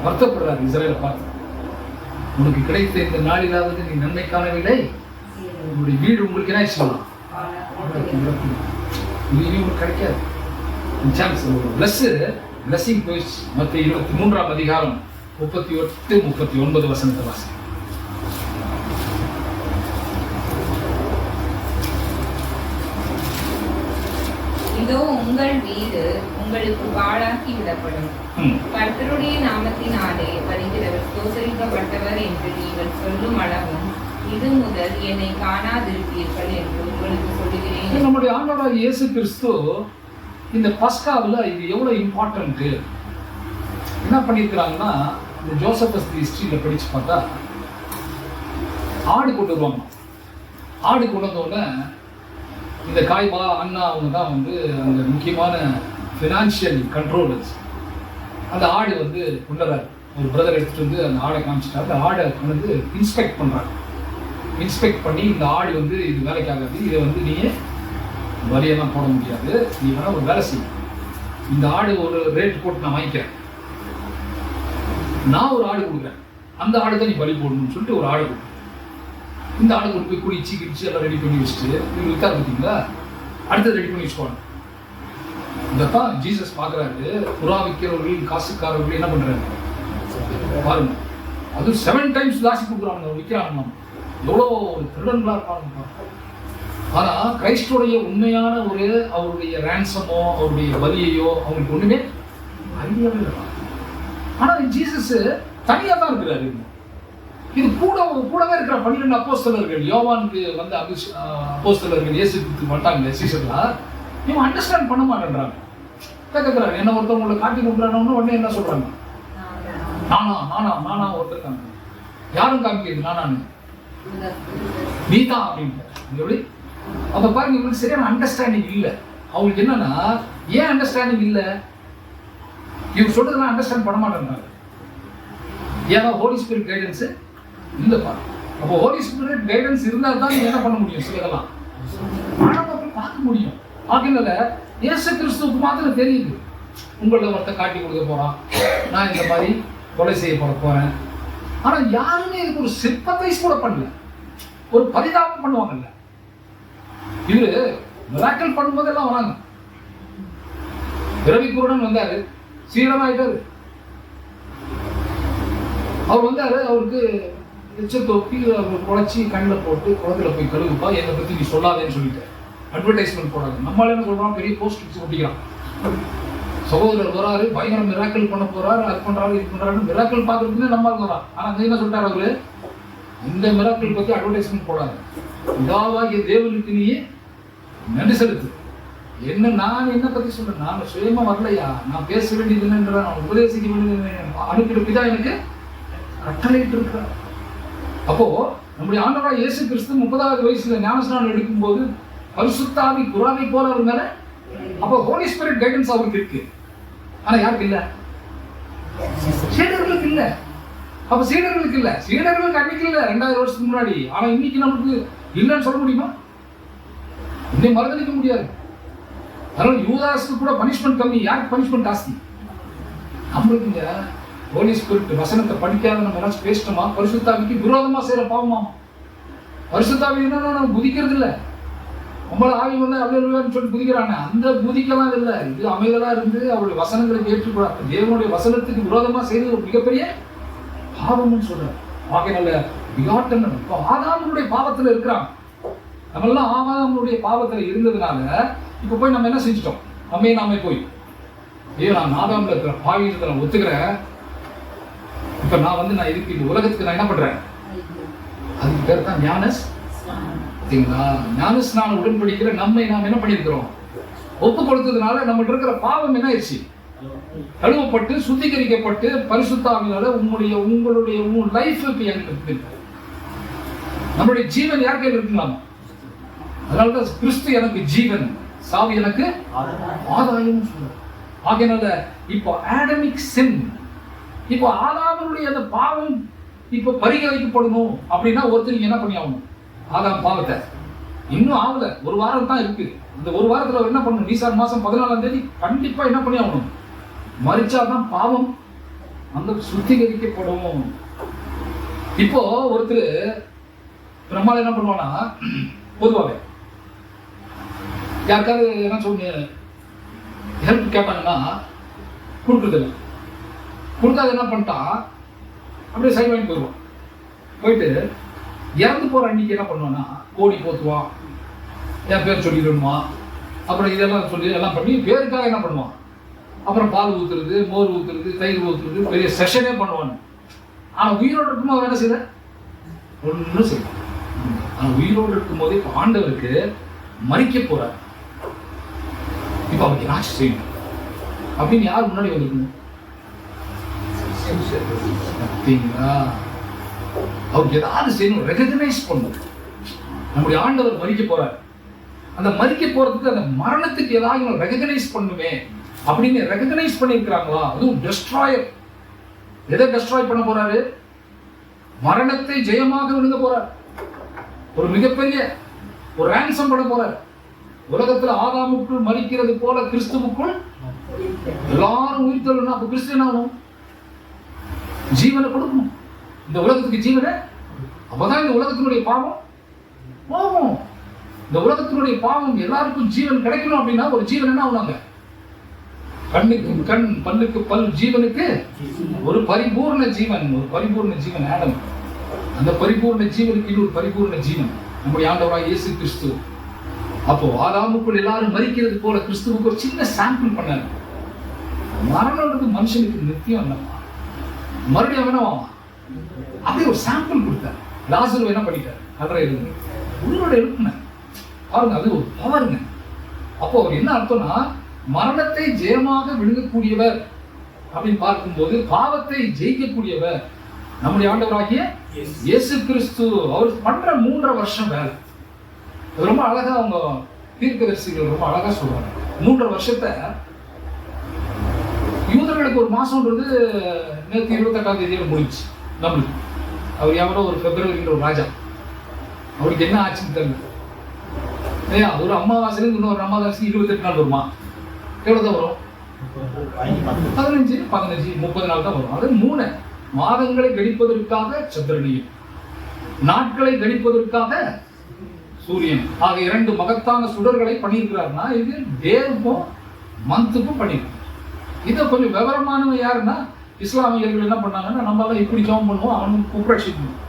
வருத்தப்படுறாரு இஸ்ரேலை பார்த்து, உனக்கு கிடைத்த இந்த நாளிலாவது நீ நன்மை காணவில்லை, உங்களுடைய வீடு உங்களுக்கு என்ன சொல்லலாம், உங்களுக்கு கிடைக்காது. பிளஸிங் போயிடுச்சு. மத்திய 23ஆம் அதிகாரம் 38-39 வசனத்தை வாசி. இதோ உங்கள் வீடு உங்களுக்கு பாழாக்கி விடப்படும், கர்த்தருடைய நாமத்தினாலே வருகிறவர் சோசரிக்கப்பட்டவர் என்று நீங்கள் சொல்லும் அளவும் இது முதல் என்னை காணாதிருப்பீர்கள் என்று உங்களுக்கு சொல்லுகிறேன். நம்முடைய ஆண்டவராகிய இயேசு கிறிஸ்து இந்த பஸ்காவில் இது எவ்வளவு இம்பார்ட்டன்ட். என்ன பண்ணியிருக்கிறாங்கன்னா, இந்த ஜோசபஸ் ஹிஸ்டரியில் படித்து பார்த்தா ஆடு கொண்டு வருவாங்க. ஆடு கொண்டு வந்தோடனே இந்த காய்பா அண்ணா அவங்க தான் வந்து அந்த முக்கியமான ஃபினான்ஷியல் கண்ட்ரோலர்ஸ். அந்த ஆடு வந்து கொண்டுறாரு. ஒரு பிரதர் எடுத்துகிட்டு வந்து அந்த ஆடை காமிச்சிட்டாரு. அந்த ஆடை வந்து இன்ஸ்பெக்ட் பண்ணுறாங்க. இன்ஸ்பெக்ட் பண்ணி இந்த ஆடு வந்து இது வேலைக்கு ஆகாது, இதை வந்து நீங்கள் வரியெல்லாம் போட முடியாது, நீ வேணால் ஒரு வேலை செய்யும், இந்த ஆடு ஒரு ரேட் போட்டு நான் வாங்கிக்கிறேன், நான் ஒரு ஆடு கொடுக்குறேன், அந்த ஆடு தான் நீ பலி போடணும்னு சொல்லிட்டு ஒரு ஆடு கொடுக்குறேன். இந்த ஆடு கொண்டு போய் குடிச்சு கிடிச்சு எல்லாம் ரெடி பண்ணி வச்சுட்டு நீங்கள் விற்கார பார்த்தீங்களா, அடுத்தது ரெடி பண்ணி வச்சுக்கோங்க. இதைத்தான் ஜீசஸ் பார்க்குறாரு. புறா விற்கிறவர்கள் காசுக்காரர்கள் என்ன பண்ணுறாரு பாருங்க. அது 7 times ஜாஸ்தி கொடுக்குறாங்க, விற்கிறாங்க. எவ்வளோ ஒரு திருடன்களா இருப்பாங்க. ஆனா கிரைஸ்டோடைய உண்மையான ஒரு அவருடைய ரேன்சமோ அவருடைய பலியையோ அவங்களுக்கு ஒண்ணுமே ஐடியாவே இல்லை. ஆனா ஜீசஸ் தனியா தான் இருக்கிறாரு. இது கூடவே இருக்கிற 12 அப்போஸ்தலர்கள், யோவானுக்கு வந்து அப்போஸ்தலர்கள் இயேசுக்கு வந்தாங்க சீசர்களா, இவங்க அண்டர்ஸ்டாண்ட் பண்ண மாட்டேன்றாங்க. கேட்கறாங்க, என்ன ஒருத்தவங்களை காட்டி கொடுக்குறான்னு உடனே என்ன சொல்றாங்க, நானா ஒருத்தர் யாரும் காமிக்கிறது நானான்னு நீதான் அப்படின்னு எப்படி. அப்ப பாருங்க, இவங்களுக்கு சரியான அண்டர்ஸ்டாண்டிங் இல்லை. அவங்களுக்கு என்னன்னா, ஏன் அண்டர்ஸ்டாண்டிங் இல்லை, இவங்க சொல்றதுலாம் அண்டர்ஸ்டாண்ட் பண்ண மாட்டேன்றாங்க. ஏன்னா ஹோலி ஸ்பிரிட் கைடன்ஸ் இல்லைப்பா. அப்போ ஹோலி ஸ்பிரிட் கைடன்ஸ் இருந்தால் தான் நீங்க என்ன பண்ண முடியும், சிலதெல்லாம் பார்க்க முடியும். ஆகினால இயேசு கிறிஸ்துவுக்கு மாத்திரம் தெரியுது, உங்களோட ஒருத்த காட்டி கொடுக்க போறான், நான் இந்த மாதிரி கொலை செய்ய போறேன். ஆனா யாருமே இதுக்கு ஒரு சிம்பத்தைஸ் கூட பண்ணல, ஒரு பரிதாபம் பண்ணுவாங்கல்ல. இவரு மிராக்கிள் பண்ணும்போதெல்லாம் வராங்க. பிறவி குருடன் வந்தாரு, சீரமாயிட்டாரு. அவர் வந்தாரு, அவருக்கு எச்ச தொப்பி அவர் குழைச்சி கண்ணில் போட்டு குளத்துல போய் கழுவுப்பா, என்னை பத்தி நீ சொல்லாதேன்னு சொல்லிட்டு அட்வர்டைஸ்மெண்ட் போடாது. நம்மளால என்ன சொல்றோம், பெரிய போஸ்ட் ஒட்டிக்கிறான். சகோதரர் வராரு, பயங்கர மிராக்கிள் பண்ண போறாரு, அது பண்றாரு இது பண்றாரு, மிராக்கிள் பார்க்கறதுக்கு நம்ம வரான். ஆனா அங்க என்ன சொல்லிட்டாரு அவரு, இந்த மிராக்கிள் பத்தி அட்வர்டைஸ்மெண்ட் போடாது, இதாவாகிய தேவனுக்கு நீயே நன்றி செலுத்து. என்ன நான் என்ன பத்தி சொல்றேன், நான் சுயமா வரலையா, நான் பேச வேண்டியது என்னன்ற, நான் உபதேசிக்க வேண்டியது அனுப்பிட பிதா எனக்கு கட்டளையிட்டு இருக்கிறார். அப்போ நம்முடைய ஆண்டவராக இயேசு கிறிஸ்து 30வது வயசுல ஞானஸ்நானம் எடுக்கும்போது பரிசுத்த ஆவி புறாவை போல அவர் மேல, அப்போ ஹோலி ஸ்பிரிட் கைடன்ஸ் அவருக்கு இருக்கு. ஆனா யாருக்கு இல்ல, சீடர்களுக்கு இல்ல. அப்ப சீடர்களுக்கு இல்ல, சீடர்களுக்கு அன்னைக்கு இல்ல 2000 வருஷத்துக்கு முன்னாடி. ஆனா இன்னைக்கு நமக்கு இல்லைன்னு சொல்ல முடியுமா, இன்னை மறந்துக்க முடியாது. அதனால யூதாஸுக்கு கூட பனிஷ்மெண்ட் கம்மி, யாருக்கு பனிஷ்மெண்ட் ஜாஸ்தி, நம்மளுக்கு. இந்த ஹோலி ஸ்பிரிட் வசனத்தை படிக்காத நம்ம ஏதாச்சும் பேசிட்டோமா, பரிசுத்தாவிக்கு விரோதமா செய்யற பாவமா. பரிசுத்தாவி என்னன்னா நம்ம குதிக்கிறது இல்லை, நம்மள ஆவி வந்து அவ்வளவுன்னு சொல்லி குதிக்கிறாங்க, அந்த குதிக்கலாம் இல்லை. இது அமைதலா இருந்து அவருடைய வசனங்களுக்கு ஏற்றுக்கூடாது, தேவனுடைய வசனத்துக்கு விரோதமா செய்து ஒரு மிகப்பெரிய பாவம்னு சொல்றாரு. ஆகையினால விகாட்டன் இப்போ ஆதாமுடைய பாவத்துல இருக்கிறாங்க. நம்மெல்லாம் ஆதாமுடைய பாவத்துல இருந்ததுனால இப்ப போய் நம்ம என்ன செஞ்சிட்டோம், நாமே போய் நான் ஆதாம்ல இருக்கிற பாவியத்தை நான் ஒத்துக்கிறேன், இப்ப நான் வந்து நான் இதுக்கு இந்த உலகத்துக்கு நான் என்ன பண்றேன், அதுக்கு பேர் தான் ஞானஸ். ஞானஸ்நான உடன்படிக்கையில நாம் என்ன பண்ணியிருக்கிறோம், ஒப்பு கொடுத்ததுனால நம்மகிட்ட இருக்கிற பாவம் என்ன ஆயிடுச்சு, கழுவப்பட்டு சுத்திகரிக்கப்பட்டு பரிசுத்தாவினால உங்களுடைய லைஃப் இருக்கு. நம்மளுடைய ஜீவன் யார் கையில் இருக்கலாமா, அதனாலதான் கிறிஸ்து எனக்கு ஜீவன், சாவி எனக்கு ஆதாயம் சொல்ற. ஆகையினால இப்போ ஆடமிக் சின், இப்போ ஆதாமுடைய அந்த பாவம் இப்போ பரிகரிக்கப்படணும் அப்படின்னா ஒருத்தர் என்ன பண்ணி ஆகணும், ஆதாம் பாவத்தை இன்னும் ஆகல, ஒரு வாரம் தான் இருக்கு. இந்த ஒரு வாரத்துல அவர் என்ன பண்ணணும், நீசான் மாசம் 14ஆம் தேதி கண்டிப்பா என்ன பண்ணி ஆகணும், மரிச்சாதான் பாவம் அந்த சுத்திகரிக்கப்படும். இப்போ ஒருத்தர் நம்மளால என்ன பண்ணுவானா, பொதுவாக யாருக்காவது என்ன சொல்லுங்க ஹெல்ப் கேட்டாங்கன்னா கொடுக்குறதில்ல, கொடுக்காது என்ன பண்ணிட்டான், அப்படியே சைன் வாங்கி போயிடுவான். போயிட்டு இறந்து போற அன்னைக்கு என்ன பண்ணுவான்னா கோடி போத்துவான், என் பேர் சொல்லிடணுமா, அப்புறம் இதெல்லாம் சொல்லி எல்லாம் பண்ணி பேருக்காக என்ன பண்ணுவான், அப்புறம் பால் ஊத்துறது, மோர் ஊத்துறது, தயிர் ஊத்துறது, பெரிய செஷனே பண்ணுவாங்க. ஆனா உயிரோடு இருக்கும்போது அவர் என்ன செய்யற, ஒன்றும் செய்வான். ஆனா உயிரோடு இருக்கும் போதே இப்போ ஆண்டவருக்கு மறிக்க போறார், இப்ப அவருக்கு ஏதாச்சும் செய்யணும் அப்படின்னு யார் முன்னாடி வந்துருக்கணும், பார்த்தீங்களா? அவருக்கு ஏதாவது செய்யணும், ரெகக்னைஸ் பண்ணணும். நம்முடைய ஆண்டவர் மரிக்க போறார். அந்த மரிக்க போறதுக்கு அந்த மரணத்துக்கு ஏதாவது ரெகக்னைஸ் பண்ணுமே அப்படின்னு ரெகக்னைஸ் பண்ணியிருக்கிறாங்களா? அதுவும் டெஸ்ட்ராயர். எதை டெஸ்ட்ராய் பண்ண போறாரு? மரணத்தை ஜெயமாக விழுங்க போறார். ஒரு மிகப்பெரிய ஒரு ரேன்சம் பண்ண போறார். உலகத்துல ஆதாமுக்குள் மரிக்கிறது போல கிறிஸ்துவுக்குள் எல்லாரும் உயிர் தள்ளணும். அப்ப கிறிஸ்து என்ன ஆகணும்? ஜீவனை கொடுக்கணும். இந்த உலகத்துக்கு ஜீவனை. அப்பதான் இந்த உலகத்தினுடைய பாவம் போகும். இந்த உலகத்தினுடைய பாவம் எல்லாருக்கும் ஜீவன் கிடைக்கணும் அப்படின்னா ஒரு ஜீவன் என்ன ஆகுனாங்க? கண்ணுக்கு கண், பல்லுக்கு பல், ஜீவனுக்கு ஒரு பரிபூர்ண ஜீவன். ஒரு பரிபூர்ண ஜீவன் ஆடம். அந்த பரிபூர்ண ஜீவனுக்கு இது ஒரு பரிபூர்ண ஜீவன் நம்முடைய ஆண்டவராய் இயேசு கிறிஸ்து. அப்போ ஆதாமுக்குள் எல்லாரும் மரிக்கிறது போல கிறிஸ்துவுக்கு ஒரு சின்ன சாம்பிள் பண்ணாரு. மரணம்ன்றது மனுஷனுக்கு நித்தியம் இல்லைம்மா, மறுபடியும் வேணாமா? அப்படியே ஒரு சாம்பிள் கொடுத்தார். லாசரு என்ன பண்ணிட்டார்? கல்லறை இருந்து உயிரோட எழுப்பினார். பாருங்க, அது ஒரு பவருங்க. அப்போ அவர் என்ன அர்த்தம்னா, மரணத்தை ஜெயமாக விழுங்கக்கூடியவர் அப்படின்னு பார்க்கும்போது பாவத்தை ஜெயிக்கக்கூடியவர் நம்முடைய ஆண்டவராகிய இயேசு கிறிஸ்து. அவர் பண்ற 3.5 வருஷம் வேலை ரொம்ப அழகா அவங்க தீர்க்கதரிசிகள் ரொம்ப அழகா சொல்றாங்க. 3.5 வருஷத்தை யூதர்களுக்கு ஒரு மாசம்ன்றது நேற்று 28ஆம் தேதியில முடிஞ்சு. நம்மளுக்கு அவர் எவரோ ஒரு பிப்ரவரின்ற ஒரு ராஜா, அவருக்கு என்ன ஆச்சுன்னு தெரியல. ஏயா ஒரு அமாவாசையில இன்னொரு அமாவாசை 28 நாள் வருமா? எவ்வளவு தான் வரும்? 15, 30 நாள் தான் வரும். அது 3 மாதங்களை கணிப்பதற்காக சந்திரனையும், நாட்களை கணிப்பதற்காக சூரியன் ஆக 2 மகத்தான சுடர்களை பண்ணியிருக்கிறார்னா இது டேவுக்கும் மந்த்துக்கும் பண்ணியிருக்காங்க. இதை கொஞ்சம் விவரமானவங்க யாருன்னா இஸ்லாமியர்கள் என்ன பண்ணாங்கன்னா, நம்ம எல்லாம் இப்படி ஜாம் பண்ணுவோம், அவனுக்கு குப்ரட்சிக் பண்ணுவோம்.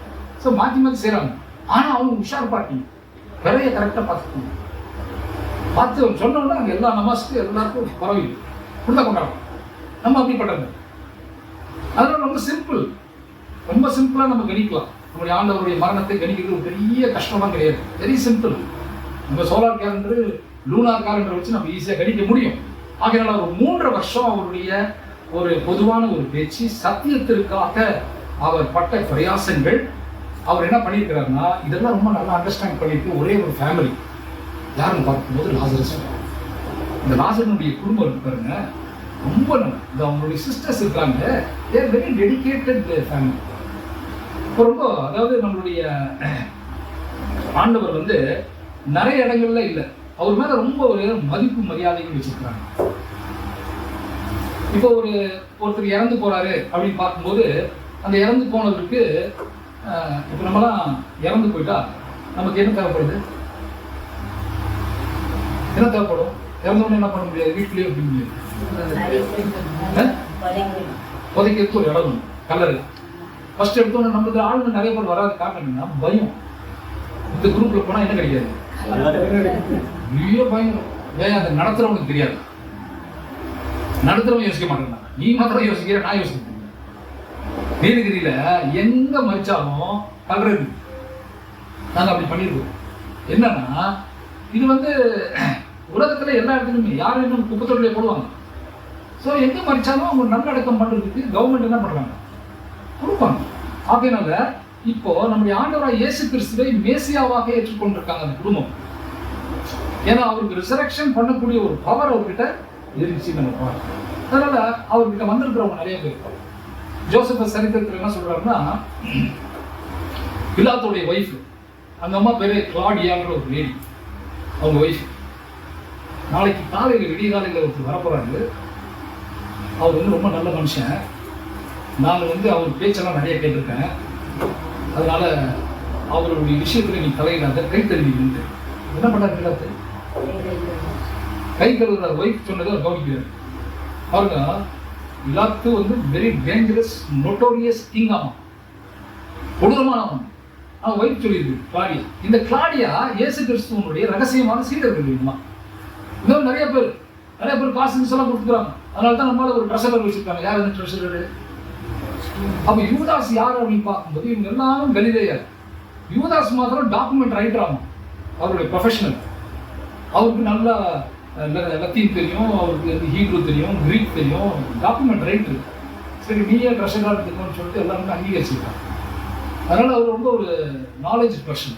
ஸோ மாற்றி மாற்றி செய்கிறாங்க. ஆனால் அவங்க உஷார் பாட்டிங்க விலையை கரெக்டாக பார்த்துக்கணும். பார்த்து சொன்னோம்னா அங்கே எல்லா நமாஸ்க்கு எல்லாருக்கும் பரவி இப்படிதான் கொண்டாடணும். நம்ம அப்படி பண்ணுறது அதெல்லாம் ரொம்ப சிம்பிள். ரொம்ப சிம்பிளாக நம்ம கணிக்கலாம். நம்முடைய ஆண்டவருடைய மரணத்தை கணிக்கிறது ஒரு பெரிய கஷ்டமாக கிடையாது. Very simple. நம்ம சோலார் கேலண்டர், லூனார் கேலண்டர் வச்சு நம்ம ஈஸியாக கணிக்க முடியும். ஆகையால ஒரு 3.5 வருஷம் அவருடைய ஒரு பொதுவான ஒரு பேச்சு, சத்தியத்திற்காக அவர் பட்ட பிரயாசங்கள். அவர் என்ன பண்ணியிருக்கிறாருன்னா, இதெல்லாம் ரொம்ப நல்லா அண்டர்ஸ்டாண்ட் பண்ணிட்டு ஒரே ஒரு ஃபேமிலி யாருன்னு பார்க்கும்போது லாசரஸ். இந்த லாசரனுடைய குடும்பம் இருக்கு பாருங்க, ரொம்ப இந்த அவங்களுடைய சிஸ்டர்ஸ் இருக்காங்க, தேர் வெரி டெடிகேட்டட் ஃபேமிலி. ரொம்ப அதாவது நம்மளுடைய ஆண்டவர் வந்து நிறைய இடங்கள்ல இல்லை, அவர் மேல ரொம்ப ஒரு மதிப்பு மரியாதைகள் வச்சிருக்கிறாங்க. இப்போ ஒருத்தர் இறந்து போறாரு அப்படின்னு பார்க்கும்போது அந்த இறந்து போனவருக்கு இப்போ நம்மலாம் இறந்து போயிட்டா நமக்கு என்ன தேவைப்படுது? என்ன தேவைப்படும்? இறந்தவொடனே என்ன பண்ண முடியாது, வீட்லயே வைக்க முடியாது. புதைக்கிறதுக்கு ஒரு இடம், கல்லறை. ஃபர்ஸ்ட் எடுத்தோன்னு நம்மளுக்கு ஆளுங்க நிறைய பேர் வராது. காரணம் என்னன்னா பயம். இந்த குரூப்ல போனா என்ன கிடைக்காது, ஐயோ பயங்கரம். ஏன் அதை நடத்துறவனுக்கு தெரியாது, நடத்துறவன் யோசிக்க மாட்டேன். நீ மாத்திரம் யோசிக்கிற, நான் யோசிக்க. நீலகிரியில எங்க மறிச்சாலும் கல்லறை நாங்க அப்படி பண்ணிருக்கோம். என்னன்னா இது வந்து உலகத்துல எல்லா இடத்துலையுமே யாரும் இன்னும் குப்பத்தொட்டிலே போடுவாங்க. ஸோ எங்க மறிச்சாலும் அவங்க நல்லடக்கம் பண்றதுக்கு கவர்மெண்ட் என்ன பண்றாங்க, கொடுப்பாங்க. ஆகையினால இப்போ நம்முடைய ஆண்டவராய் இயேசு கிறிஸ்துவை மேசியாவாக ஏற்றுக்கொண்டிருக்காங்க அந்த குடும்பம். ஏன்னா அவருக்கு ரிசரக்ஷன் பண்ணக்கூடிய ஒரு பவர் அவர்கிட்ட இருந்துச்சு நம்ம பார்க்கலாம். அதனால அவர்கிட்ட வந்திருக்கிறவங்க நிறைய பேர். ஜோசப் சரித்திரத்தில் என்ன சொல்றாருன்னா, பிலாத்தோடைய ஒய்ஃப், அந்த அம்மா பேரு கிளாடியாங்கிற ஒரு லேடி, அவங்க ஒய்ஃப். நாளைக்கு காலையில் விடிய காலையில் ஒருத்தர் வரப்போறாரு. அவர் வந்து ரொம்ப நல்ல மனுஷன். நான் வந்து அவர் பேச்செல்லாம் நிறைய கேட்டிருக்கேன். அதனால அவருடைய விஷயத்துல நீ தலையிடாத, கை தழுவிட்டு என்ன பண்ணாரு பிலாத்து? கை கழுவுற ஒய்ஃப் சொன்னதை அவர் கவனிக்கிறார். பாருங்க, பிலாத்து வந்து வெரி டேஞ்சரஸ் நோட்டோரியஸ் கிங். ஆமா, கொடூரமானவன். அவன் ஒய்ஃப் சொல்லியிருக்கு கிளாடியா. இந்த கிளாடியா இயேசு கிறிஸ்துவனுடைய ரகசியமான சீடர்கள் இல்லைங்களா? இன்னும் நிறைய பேர் காசு எல்லாம் கொடுத்துக்கிறாங்க. அதனால தான் நம்மளால ஒரு ட்ரெஷரர் வச்சிருக்காங்க. யார் அந்த ட்ரெஷரரு? அப்ப யூதாஸ் யார் அப்படின்னு பார்க்கும்போது இவங்க எல்லாரும் கலிலேயர். யூதாஸ் மாத்திரம் டாக்குமெண்ட் ரைட்டர் ஆகும். அவருடைய ப்ரொஃபஷனல். அவருக்கு நல்லா லத்தீன் தெரியும், அவருக்கு வந்து ஹீப்ரு தெரியும், கிரீக் தெரியும், டாக்குமெண்ட் ரைட்டர். சரி நீயே ட்ரெஷராக எடுத்துக்கணும்னு சொல்லிட்டு எல்லாருமே அங்கீகரிச்சுக்கிட்டாங்க. அதனால் அவர் ரொம்ப ஒரு நாலேஜ் பர்சன்.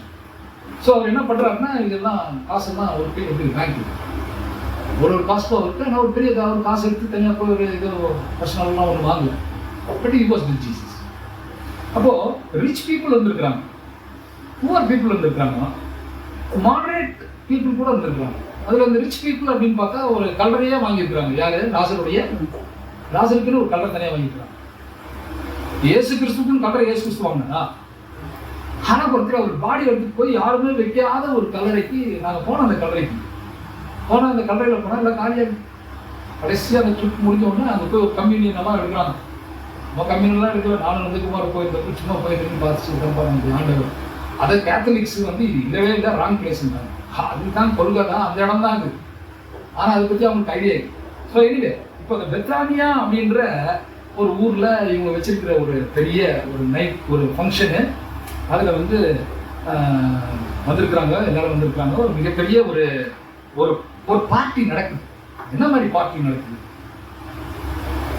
ஸோ அவர் என்ன பண்ணுறாருன்னா இதெல்லாம் காசெல்லாம் ஒரு பேர் எப்படி பேங்க்கு ஒரு காசுக்கும் அவருக்கு, ஆனால் ஒரு பெரிய ஒரு காசு எடுத்து தனியாக போய் ஒரு ஏதோ பர்சனல்லாம் ஒன்று வாங்கல. But it was with Jesus. அப்போது ரிச் பீப்புள் வந்துருக்குறாங்க, புவர் பீப்புள் வந்துருக்குறாங்க, மாடரேட் பீப்புள் கூட வந்துருக்குறாங்க. அதில் அந்த ரிச் பீப்புள் அப்படின்னு பார்த்தா ஒரு கல்லறையாக வாங்கியிருக்கிறாங்க. யார்? லாசருக்குன்னு ஒரு கல்லறை தனியாக வாங்கியிருக்கிறாங்க. இயேசு கிறிஸ்துக்குன்னு கல்லறை இயேசு கிறிஸ்து வாங்கினா, ஆனால் ஒருத்தர் அவர் பாடி எடுத்துட்டு போய் யாருமே வைக்காத ஒரு கல்லறைக்கு நாங்கள் போனோம். அந்த கல்லறைக்கு போனால் அந்த கல்லறையில் போனால் எல்லாம் காலியாக கடைசியாக அந்த ட்ரிப் முடிஞ்ச உடனே அங்கே போய் ஒரு கம்யூனியன் எல்லாம் எடுக்கிறாங்க. நம்ம கம்யூனியெல்லாம் எடுக்கல, நானும் நந்தகுமார் போயிருந்தப்போ சும்மா போயிருக்குன்னு பார்த்துட்டு பாருங்க ஆண்டவர். அதை கேத்தலிக்ஸ் வந்து இது இல்லவே இல்லை, ராங் பிளேஸ்ன்றாங்க. அதுதான் கொள்கை, அந்த இடம் தான் அது. ஆனால் அதை பற்றி அவங்களுக்கு ஐடியா இல்லை. ஸோ எனிவே இப்போ இந்த பெத்தானியா அப்படின்ற ஒரு ஊரில் இவங்க வச்சிருக்கிற ஒரு பெரிய ஒரு நைட் ஒரு ஃபங்க்ஷனு, அதில் வந்து வந்திருக்கிறாங்க, எல்லாரும் வந்திருக்காங்க. ஒரு மிகப்பெரிய ஒரு ஒரு ஒரு பார்ட்டி நடக்குது. என்ன மாதிரி பார்ட்டி நடக்குது?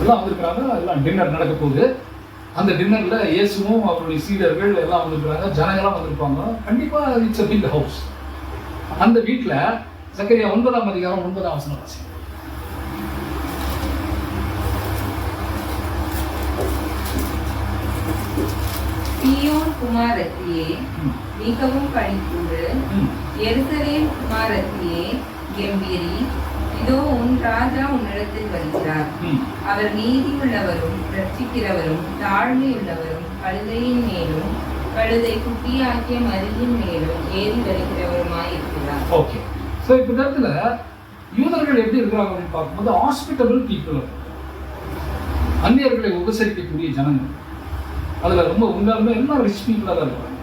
எல்லாம் வந்திருக்கிறாங்க, எல்லாம் டின்னர் நடக்க போகுது. அந்த டின்னர்ல இயேசுவும் அவருடைய சீடர்கள் எல்லாம் வந்திருக்கிறாங்க, ஜனங்களாம் வந்திருப்பாங்க. கண்டிப்பா இட்ஸ் a big house. அந்த வீட்டில் சக்கரியா 9ஆம் அதிகாரம் 9ஆம் வசனம் வாசி. சீயோன் குமாரத்தியே மிகவும் களிக்கூறு, எருசலேம் குமாரத்தியே கெம்பீரி, இதோ உன் ராஜா உன்னிடத்தில் வருகிறார். அவர் நீதி உள்ளவரும் ரட்சிக்கிறவரும் தாழ்மையுள்ளவரும் கழுதையின் மேலும் கழுதை குட்டியாக்கிய மரியின் மேலும் ஏறி வருகிறவருமாய் இருக்கிறார். ஓகே. ஸோ இப்போ இந்த இடத்துல யூதர்கள் எப்படி இருக்கிறாங்க அப்படின்னு பார்க்கும்போது ஹாஸ்பிட்டபிள் பீப்புள், அந்நியர்களை உபசரிக்கக்கூடிய ஜனங்கள். அதில் ரொம்ப உண்டாலுமே எல்லாம் ரிச் பீப்புளாக தான் இருக்காங்க.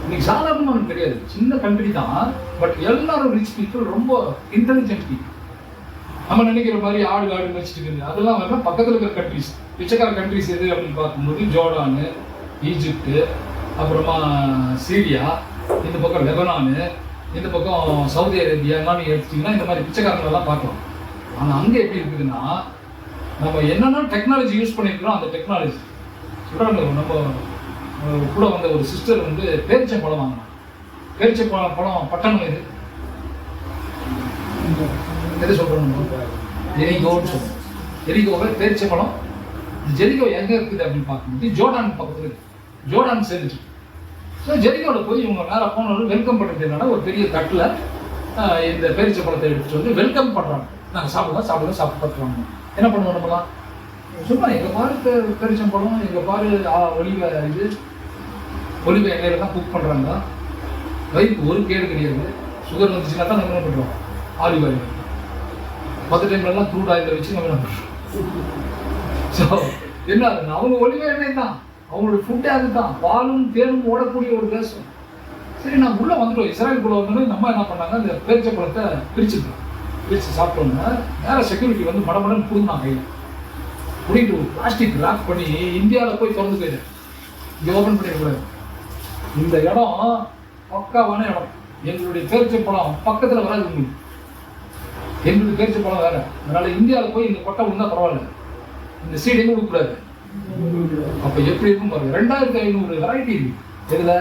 இன்னைக்கு சாதாரணமாக நமக்கு தெரியாது, சின்ன கண்ட்ரி தான், பட் எல்லாரும் ரிச் பீப்புள், ரொம்ப இன்டெலிஜென்ட் பீப்புள். நம்ம நினைக்கிற மாதிரி ஆடு வச்சுட்டு இருக்குது அதெல்லாம் வரலாம். பக்கத்தில் இருக்கிற கண்ட்ரிஸ், பிச்சைக்கார கண்ட்ரிஸ் எது அப்படின்னு பார்க்கும்போது ஜோர்டானு, ஈஜிப்டு, அப்புறமா சீரியா, இந்த பக்கம் லெபனானு, இந்த பக்கம் சவுதி அரேபியாலாம் நீங்கள் எடுத்துட்டிங்கன்னா இந்த மாதிரி பிச்சைக்காரங்களெல்லாம் பார்க்கலாம். ஆனால் அங்கே எப்படி இருக்குதுன்னா, நம்ம என்னென்ன டெக்னாலஜி யூஸ் பண்ணியிருக்கிறோம் அந்த டெக்னாலஜி சொல்கிறாங்க. நம்ம கூட வந்த ஒரு சிஸ்டர் வந்து பேரிச்சம்பழம் வாங்கினாங்க. பேரிச்சம்பழம் பட்டணம் எது சொல்கிறோம்? ஜெரிகோன்னு சொல்லுவோம். ஜெரிகோவில் பேரிச்சம்பழம். ஜெரிகோ எங்கே இருக்குது அப்படின்னு பார்க்கும்போது ஜோர்டான் பக்கத்தில் இருக்குது. ஜோர்டான் சேர்ந்துச்சு. ஸோ ஜெரிகோவில் போய் இவங்க நேராக போனவங்க வெல்கம் பண்ணுறது என்னன்னா, ஒரு பெரிய தட்டில் இந்த பேரிச்சம்பழத்தை எடுத்துகிட்டு வந்து வெல்கம் பண்ணுறாங்க. நாங்கள் சாப்பிட்டு பார்த்துருவாங்க. என்ன பண்ணுவோம் நம்மளாம்? சும்மா எங்கள் பாரு பேரிச்சம்பழம், எங்கள் பாரு ஒலிவ எண்ணெயில் தான் குக் பண்ணுறாங்க. வயிற்று ஒரு கேடு கிடையாது. சுகர் வந்துச்சுன்னா தான் நம்ம என்ன பண்ணுறோம்? Olive oil. மற்ற டைம்லலாம் க்ரூட் ஆயிலில் வச்சு நம்ம என்ன பண்ணுறோம்? ஸோ என்ன ஆகுதுன்னா, அவங்க ஒலிவ எண்ணெய் தான், அவங்களோட ஃபுட்டே அது தான். பாலும் தேனும் ஓடக்கூடிய ஒரு தேசம். சரி, நான் உள்ளே வந்துட்டோம். இஸ்ரேலுக்குள்ளே வந்தோடனே நம்ம என்ன பண்ணாங்க, அந்த பேரிச்சம்பழத்தை பிரித்து சாப்பிட்டோன்னா வேறு செக்யூரிட்டி வந்து மடமடன்னு புடுங்கினாங்க. கையில் புடிங்கிட்டு ஒரு பிளாஸ்டிக் ராக் பண்ணி இந்தியாவில் போய் திறந்து போயிடு, இங்கே ஓப்பன் பண்ணிடக்கூடாது. இந்த இடம் பக்காவான இடம். எங்களுடைய பேரிச்சம்பழம் பக்கத்தில் வராது உங்களுக்கு. எங்களுக்கு பேரிச்சம்பழம் வேறு. அதனால் இந்தியாவில் போய் இந்த கொட்டை விழுந்தா பரவாயில்ல, இந்த சீடு எங்கே கொடுக்கூடாது. அப்போ எப்படி இருக்கும் பாருங்க. 2500 வெரைட்டி இருக்கு. எதில்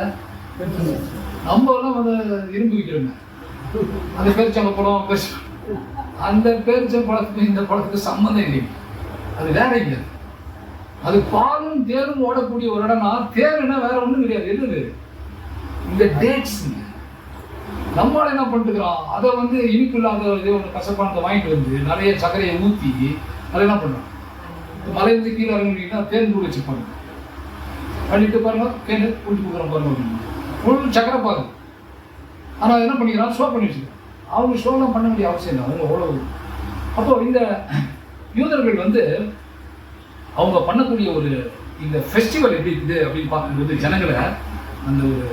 நம்ம எல்லாம் வந்து இரும்பு விற்கிறோங்க. அந்த பேரிச்சம்பழம் அந்த பேரிச்சம்பழத்துக்கு இந்த பழத்துக்கு சம்மந்தம் இல்லை. அது வேற இல்லை. அது பாலும் தேனும் ஓடக்கூடிய ஒரு இடம்னா, தேனுன்னா வேற ஒன்றும் கிடையாது. என்னது? இந்த டேட்ஸ். நம்மளால என்ன பண்ணிட்டுக்கிறோம், அதை வந்து இனிப்பு இல்லாத இதே ஒன்று கசப்பானதை வாங்கிட்டு வந்து நிறைய சர்க்கரையை ஊற்றி அதை என்ன பண்ணுறோம், மலையிலிருந்து கீழே இறங்கிட்டீங்கன்னா தேன் கூட வச்சுப்பாங்க. பண்ணிட்டு பாருங்க, தேன் குடிச்சு கொடுக்குறோம் பாருங்க, ஃபுல் சக்கரை பாரு. ஆனால் என்ன பண்ணிக்கிறான், ஷோ பண்ணி வச்சுக்கிறோம். அவங்க ஷோலாம் பண்ண வேண்டிய அவசியம் இல்லை, அவங்க அவ்வளோ. அப்போ இந்த யூதர்கள் வந்து அவங்க பண்ணக்கூடிய ஒரு இந்த ஃபெஸ்டிவல் எப்படி இருக்குது அப்படின்னு பார்க்கும்போது, ஜனங்களை அந்த ஒரு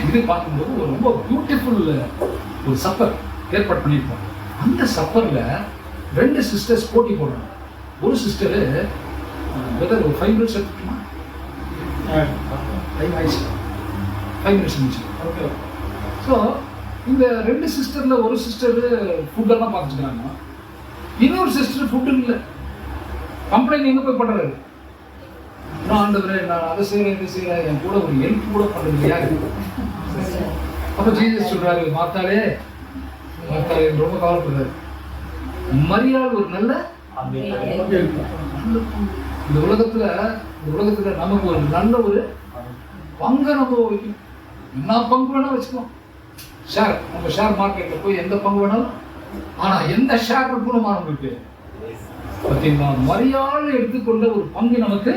இது பார்க்கும்போது ஒரு ரொம்ப பியூட்டிஃபுல் ஒரு சப்பர் ஏற்பாடு பண்ணியிருப்பாங்க. அந்த சப்பரில் 2 சிஸ்டர்ஸ் போட்டி போடுறாங்க. ஒரு சிஸ்டரு வெதர் ஒரு 5 மினிட்ஸ் எடுத்துக்கணுமா, 5 மினிட்ஸ் இருந்துச்சு. ஓகே. ஸோ இந்த 2 சிஸ்டரில் ஒரு சிஸ்டர் ஃபுட்டெல்லாம் பார்த்துக்கிறாங்க, இன்னொரு சிஸ்டர் ஃபுட்டு இல்லை. கம்ப்ளைண்ட் எங்கே போய் பண்ணுறாரு, நான் ஆண்டவரே நான் அதை செய்கிறேன் இதை செய்கிறேன், என் கூட ஒரு ஹெல்ப் கூட பண்ணுறது யாரு? அப்போ ஜீசஸ் சொல்றாரு, மாத்தாலே ரொம்ப கவலைப்படுறாரு. மரியாள் ஒரு நல்ல இந்த உலகத்துல நமக்கு ஒரு நல்ல ஒரு பங்கை நம்ம வைக்கணும். என்ன பங்கு வேணா வச்சுக்கணும். ஷேர், நம்ம ஷேர் மார்க்கெட்ல போய் எந்த பங்கு வேணாலும், ஆனா எந்த ஷேர் இருக்கணுமா நம்மளுக்கு பார்த்தீங்களா? மரியாதை எடுத்துக்கொண்ட ஒரு பங்கு நமக்கு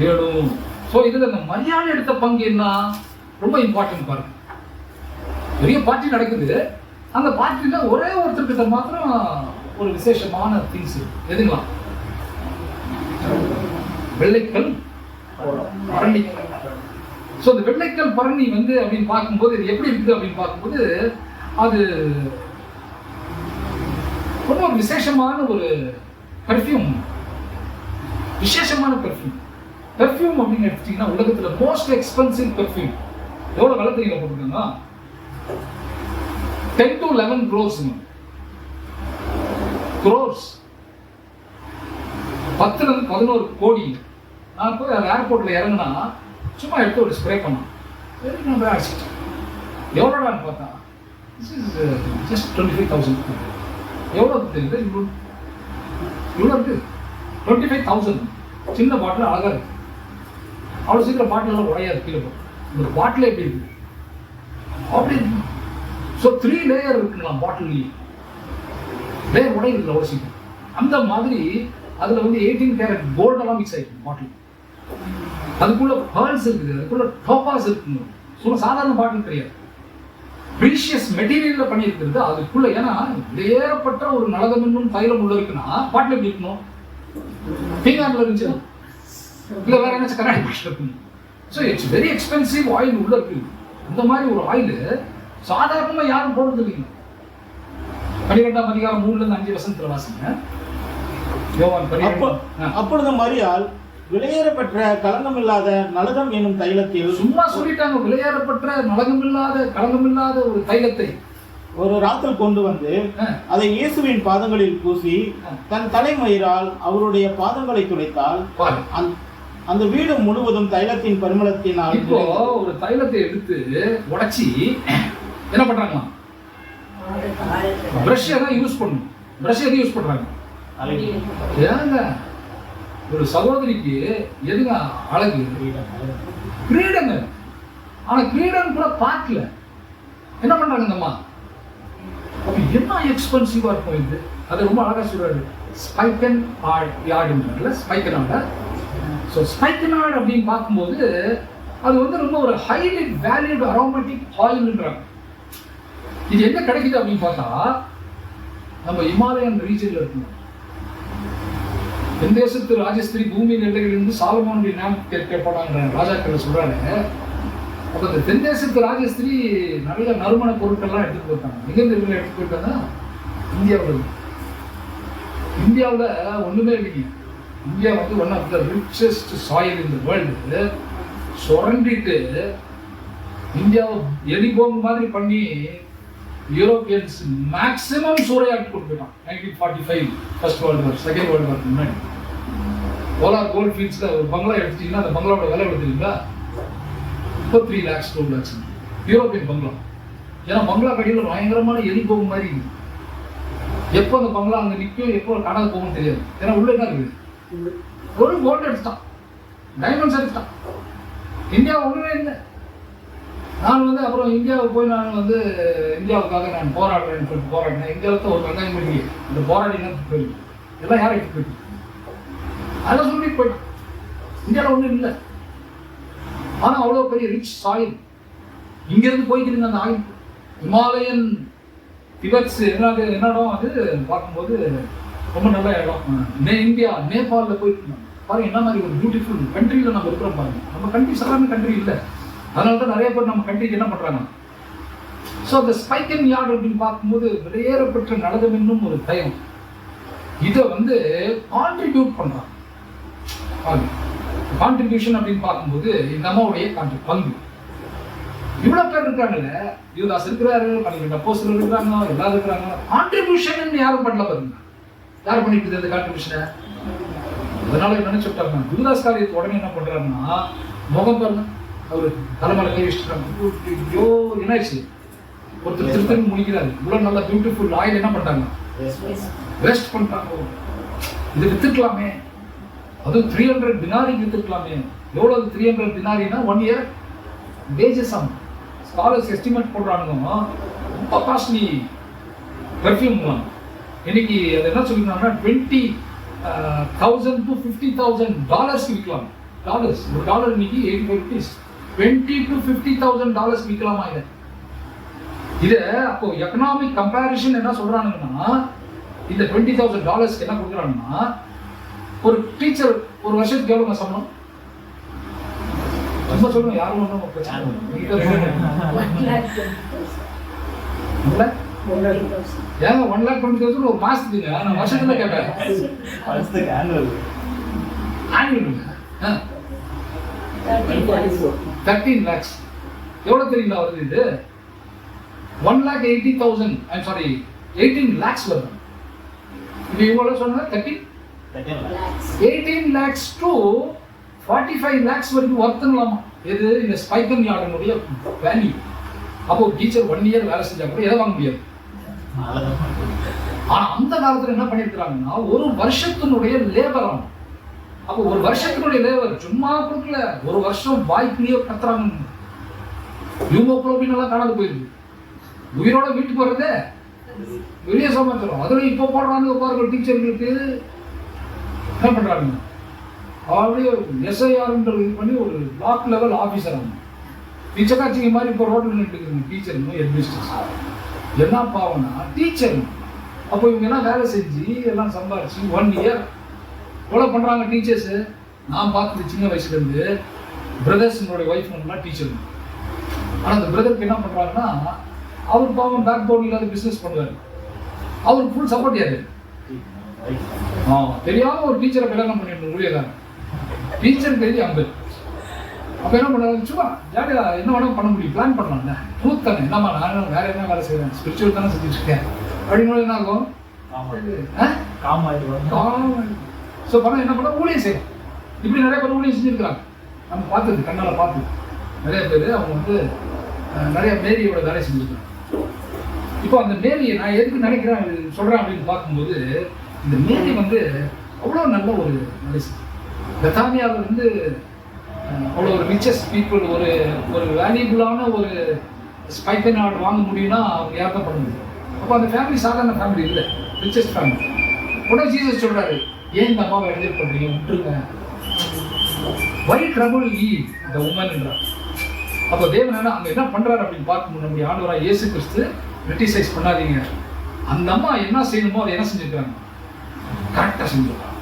வேணும். ஸோ இதுல இந்த மரியாதை எடுத்த பங்கு என்ன ரொம்ப இம்பார்ட்டன்ட் பாருங்க. பெரிய பார்ட்டி நடக்குது, அந்த பார்ட்டில ஒரே ஒருத்தர்கிட்ட மாத்திரம் ஒரு விசேஷமான திங்ஸ் இருக்கு. எதுங்களா? வெள்ளைக்கல் பரணி. ஸோ இந்த வெள்ளைக்கல் பரணி வந்து அப்படின்னு பார்க்கும்போது இது எப்படி இருக்குது அப்படின்னு பார்க்கும்போது அது ரொம்ப ஒரு விசேஷமான ஒரு பெர்ஃப்யூம். விசேஷமான பெர்ஃப்யூம். பெர்ஃப்யூம் அப்படின்னு எடுத்துட்டீங்கன்னா உலகத்துல மோஸ்ட் எக்ஸ்பென்சிவ் பெர்ஃப்யூம் எவ்வளவு விலை தெரியுங்க போட்டுருக்காங்க? 10 to 11 crores. 10 to 11 கோடி. நான் போய் ஏர்போர்ட்ல இறங்கினா சும்மா எடுத்து ஒரு ஸ்ப்ரே பண்ணேன். எவ்வளோடான்னு பார்த்தா ஜஸ்ட் 25,000. எவ்வளோ தெரியுது? இவ்வளோ இருக்கு. 25,000. சின்ன பாட்டில் அழகா இருக்கு. அவ்வளோ சீக்கிரம் பாட்டில் எல்லாம் உடையாது கீழே போட்டு. இந்த பாட்டில் எப்படி இருக்கு? அப்படி இருக்கு. ஸோ 3 லேயர் இருக்குங்களா பாட்டில். லேயர் உடையில ஒரு சீக்கிரம். அந்த மாதிரி அதில் வந்து 18 கேரட் கோல்டெல்லாம் மிக்ஸ் ஆகிருக்கு பாட்டில். அதுக்குள்ள பேர்ல்ஸ் இருக்குது, அதுக்குள்ள டோபாஸ் இருக்குங்க. சும்மா சாதாரண பாட்டில் கிடையாது. ப்ரீஷியஸ் மெட்டீரியல்ல பண்ணியிருக்கிறது அதுக்குள்ள. ஏன்னா ஏறப்பட்ட ஒரு நலகம் என்னும் தைலம் உள்ள இருக்குன்னா பாட்டில் எப்படி இருக்கணும்? பீங்கான்ல இருந்துச்சு இல்லை வேற ஏதாச்சும் கண்ணாடி பாட்டில் இருக்கணும். So it's very expensive oil உள்ள இருக்கு. இந்த மாதிரி ஒரு ஆயில் சாதாரணமா யாரும் போடுறது இல்லைங்க. 12ஆம் அதிகாரம் 3-5 வாசிங்க. அப்பொழுது மரியாள் விலையேறப்பட்ட களங்கமில்லாத நலகம் என்னும் தைலத்தில், சும்மா சொல்லிட்டாங்க, விலையேறப்பட்ட நலகமில்லாத களங்கமில்லாத ஒரு தைலத்தை ஒரு ராத்தல் கொண்டு வந்து அதை இயேசுவின் பாதங்களில் பூசி தன் தலைமயிரால் அவருடைய பாதங்களை துடைத்தால் அந்த வீடு முழுவதும் தைலத்தின் பரிமளத்தினால். இப்போ ஒரு தைலத்தை எடுத்து உடைச்சி என்ன பண்றாங்க? பிரஷ் தான் யூஸ் பண்ணணும். பிரஷ் எது யூஸ் பண்றாங்க? ஏங்க ஒரு சகோதரிக்கு எதுங்க அழகு? கிரீடங்க. ஆனா கிரீடம் கூட பார்க்கல. என்ன பண்றாங்க இந்த அம்மா? என்ன எக்ஸ்பென்சிவா இருக்கும் இது. அது ரொம்ப அழகா சொல்றாரு. ஸ்பைக்கன் யார்டுன்றதுல ஸ்பைக்கனாட. ஸோ ஸ்பைக்கனாட் அப்படின்னு பார்க்கும்போது அது வந்து ரொம்ப ஒரு ஹைலி வேல்யூட் அரோமேட்டிக் ஆயில்ன்றாங்க. இது எங்க கிடைக்குது அப்படின்னு பார்த்தா நம்ம இமாலயன் ரீஜன்ல இருக்கணும். தென் தேசத்து ராஜஸ்திரி பூமியின் எல்லைகளிலிருந்து சாலமோனுடைய ஞானம் கேட்கப்படான்ற ராஜாக்கள் சொல்றாங்க. அப்போ இந்த தென் தேசத்து ராஜஸ்திரி நிறைய நறுமண பொருட்கள்லாம் எடுத்துட்டு போயிருக்காங்க. எங்கெந்த இடத்துல எடுத்துட்டு போயிருக்காங்க? இந்தியாவில். இந்தியாவில் ஒண்ணுமே இல்லைங்க. இந்தியா வந்து one of the richest soil இந்த வேர்ல்டு. சுரண்டிட்டு இந்தியாவை எலிபோம் மாதிரி பண்ணி யூரோப்பியன்ஸ் மேக்சிமம் சூறையாட்டு கொண்டு போயிட்டான். 1945 first world war, second world war முன்னாடி. கோலார் கோல்ட் ஃபீல்ட்ஸில் ஒரு பங்களா எடுத்துட்டீங்கன்னா அந்த பங்களாவோட விலை எடுத்துட்டீங்களா? இப்போ 3 lakhs 2 lakhs யூரோப்பியன் பங்களா. ஏன்னா பங்களா கடையில் பயங்கரமான எலிபோம் மாதிரி இருக்குது. எப்போ அந்த பங்களா அங்கே நிற்கும், எப்போ காணாத போகும் தெரியாது. ஏன்னா உள்ள என்ன இருக்குது? ஒரு கோல்டு எடுத்துட்டான், டைமண்ட்ஸ் எடுத்துட்டான். இந்தியா ஒன்றுமே இல்லை. நான் வந்து அப்புறம் இந்தியாவுக்கு போய் நான் வந்து இந்தியாவுக்காக நான் போராடுறேன்னு சொல்லிட்டு போராடினேன். இந்தியாவில் ஒரு வெங்காயம் பண்ணி இந்த போராடினா போயிடும். எல்லாம் யாரை எடுத்து போயிட்டு அதெல்லாம் சொல்லிட்டு போயிட்டான். இந்தியாவில் ஒன்றும் இல்லை. ஆனால் அவ்வளோ பெரிய ரிச் சாயில். இங்கேருந்து போய்க்கிட்டு அந்த ஆயில் ஹிமாலயன் டிபெட்ஸ் என்ன இடம் அது பார்க்கும்போது ரொம்ப நல்ல இடம். இந்தியா நேபாளில் போயிட்டு பாருங்க என்ன மாதிரி ஒரு பியூட்டிஃபுல் கண்ட்ரியில் நம்ம இருக்கிறோம் பாருங்க. நம்ம கண்ட்ரிஸ் எல்லாமே கண்ட்ரி இல்லை. அதனால தான் நிறைய பேர் நம்ம கண்ட்ரிக்கு என்ன பண்றாங்க. ஸோ அந்த ஸ்பைக்கன் யார்டு அப்படின்னு பார்க்கும்போது விலையேறப்பட்ட நலகம் என்னும் ஒரு தைலம் இதை வந்து கான்ட்ரிபியூட் பண்றாங்க. கான்ட்ரிபியூஷன் அப்படின்னு பார்க்கும்போது இந்த அம்மாவுடைய பங்கு இவ்வளவு பேர் இருக்காங்கல்ல. யூதாஸ் இருக்கிறாரு, 12 அப்போஸ்தலர்கள் இருக்கிறாங்க, எல்லாரும் இருக்கிறாங்க. கான்ட்ரிபியூஷன் யாரும் பண்ணல பாருங்க. யார் பண்ணிட்டு அந்த கான்ட்ரிபியூஷனை? அதனால நினைச்சுட்டாங்க யூதாஸ் காரியத்தை உடனே என்ன பண்றாருன்னா முகம் பாருங்க அவரு தலைமையில கை வச்சுட்டாங்க. ஐயோ என்னாச்சு, ஒருத்தர் திருத்தம் முடிக்கிறாரு, இவ்வளவு நல்ல பியூட்டிஃபுல் ஆயில் என்ன பண்ணிட்டாங்க, வேஸ்ட் பண்ணிட்டாங்க. இது வித்துக்கலாமே, அதுவும் 300 தினாரிக்கு வித்துக்கலாமே. எவ்வளவு 300 தினாரினா 1 இயர் வேஜஸ் ஆகும். ஸ்காலர்ஸ் எஸ்டிமேட் போடுறானுங்க ரொம்ப காஸ்ட்லி பெர்ஃப்யூம். இன்னைக்கு அது என்ன சொல்லிருக்காங்கன்னா $20,000 to $50,000 விற்கலாம். டாலர்ஸ், ஒரு டாலர் இன்னைக்கு 85 rupees. $20,000 to $50,000 விற்கலாமா இதை அப்போ எக்கனாமிக் கம்பேரிஷன் என்ன சொல்றானுங்கன்னா, இந்த $20,000 என்ன கொடுக்குறாங்கன்னா, ஒரு டீச்சர் ஒரு வருஷத்துக்கு எவ்வளவு சம்பளம் ரொம்ப சொல்லுங்க, யாரும் ஒன்றும் பிரச்சனை ஏங்க 1,20,000 ஒரு மாசத்துக்குங்க, நான் வருஷத்துல கேட்பேன். ஆனுவல் 13 lakhs எவ்வளவு தெரியுங்களா வருது? இது 1,80,000 ஐம் சாரி 18 lakhs வருது. இது இவ்வளவு சொன்னா 18 lakhs to 45 lakhs வரைக்கும் வர்த்தங்களாமா. எது இந்த ஸ்பைக்கன் யார்டனுடைய வேல்யூ. அப்போ டீச்சர் 1 இயர் வேலை செஞ்சா கூட எதை வாங்க முடியாது. ஆனா அந்த காலத்துல என்ன பண்ணிருக்காங்கன்னா, ஒரு வருஷத்தினுடைய லேபர் ஆகும். அப்போ ஒரு வருஷத்தினுடைய லேபர் சும்மா கொடுக்கல, ஒரு வருஷம் வாய்ப்புலயே கத்துறாங்க. ஹியூமோகுளோபின் எல்லாம் காணாது போயிருக்கு. உயிரோட வீட்டுக்கு வர்றதே வெளியே சமாச்சாரம். அதுல இப்ப போடுறாங்க பாருங்க, டீச்சர்களுக்கு என்ன பண்றாங்க, அப்படியே எஸ்ஐஆர்ன்றது இது பண்ணி ஒரு பிளாக் லெவல் ஆபீசர் ஆகும். பிச்சைக்காட்சிங்க மாதிரி இப்போ ரோட்ல நின்றுக்குங்க டீச்சருங்க, அட்மினிஸ்ட்ரேஷன். என்ன பாவம்னா டீச்சர். அப்போ இவங்க எல்லாம் வேலை செஞ்சு எல்லாம் சம்பாரிச்சு 1 இயர் எவ்வளோ பண்றாங்க டீச்சர்ஸ். நான் பார்த்தது சின்ன வயசுல இருந்து பிரதர்ஸ்னுடைய ஒய்ஃப் எல்லாம் டீச்சர். ஆனா அந்த பிரதருக்கு என்ன பண்றாங்கன்னா, அவர் பாவம் பேக் போன் இல்லாத பிசினஸ் பண்ணுவாரு. அவருக்கு ஃபுல் சப்போர்ட் யாரு? தெரியாம ஒரு டீச்சரை கல்யாணம் பண்ணிடணும் ஊழியதான். டீச்சர் தெரிஞ்சு 50. அப்ப என்ன பண்ணாரு, சும்மா ஜாலியா என்ன வேணா பண்ண முடியும், பிளான் பண்ணலாம்ல. ட்ரூத் தானே, என்னம்மா நான் வேற என்ன வேலை செய்யறேன், ஸ்பிரிச்சுவல் தானே செஞ்சுட்டு இருக்கேன் அப்படின்னு என்ன ஆகும், ஸோ பணம் என்ன பண்ண ஊழியம் செய்யலாம். இப்படி நிறைய பேர் ஊழியம் செஞ்சுருக்கிறாங்க. நம்ம பார்த்தது, கண்ணால பார்த்து நிறைய பேர் அவங்க வந்து நிறைய மேரியோட வேலை செஞ்சுருக்காங்க. இப்போ அந்த மேரியை நான் எதுக்கு நினைக்கிறேன் சொல்றேன் அப்படின்னு பார்க்கும்போது, இந்த மேரி வந்து அவ்வளோ நல்ல ஒரு மனுஷன். பெத்தானியாவில் வந்து அவ்வளோ ஒரு ரிச்சஸ்ட் பீப்புள், ஒரு ஒரு வேல்யூபுளான ஒரு ஸ்பைக்கன் ஆர்டர் வாங்க முடியும்னா அவங்க யார் தான் பண்ண முடியும். அப்போ அந்த ஃபேமிலி சாதாரண ஃபேமிலி இல்லை, ரிச்சஸ்ட் ஃபேமிலி. உடனே ஜீசஸ் சொல்றாரு, ஏன் இந்த அம்மாவை என்ஜாய் பண்றீங்க, விட்டுருங்க. வை ட்ரபிள் லீவ் த உமன் என்றார். அப்போ தேவன் அங்கே என்ன பண்றாரு அப்படின்னு பார்க்கும்போது, நம்முடைய ஆண்டவராக இயேசு கிறிஸ்து கிரிட்டிசைஸ் பண்ணாதீங்க. அந்த அம்மா என்ன செய்யணுமோ அதை என்ன செஞ்சிருக்காங்க, கரெக்டாக செஞ்சிருக்காங்க.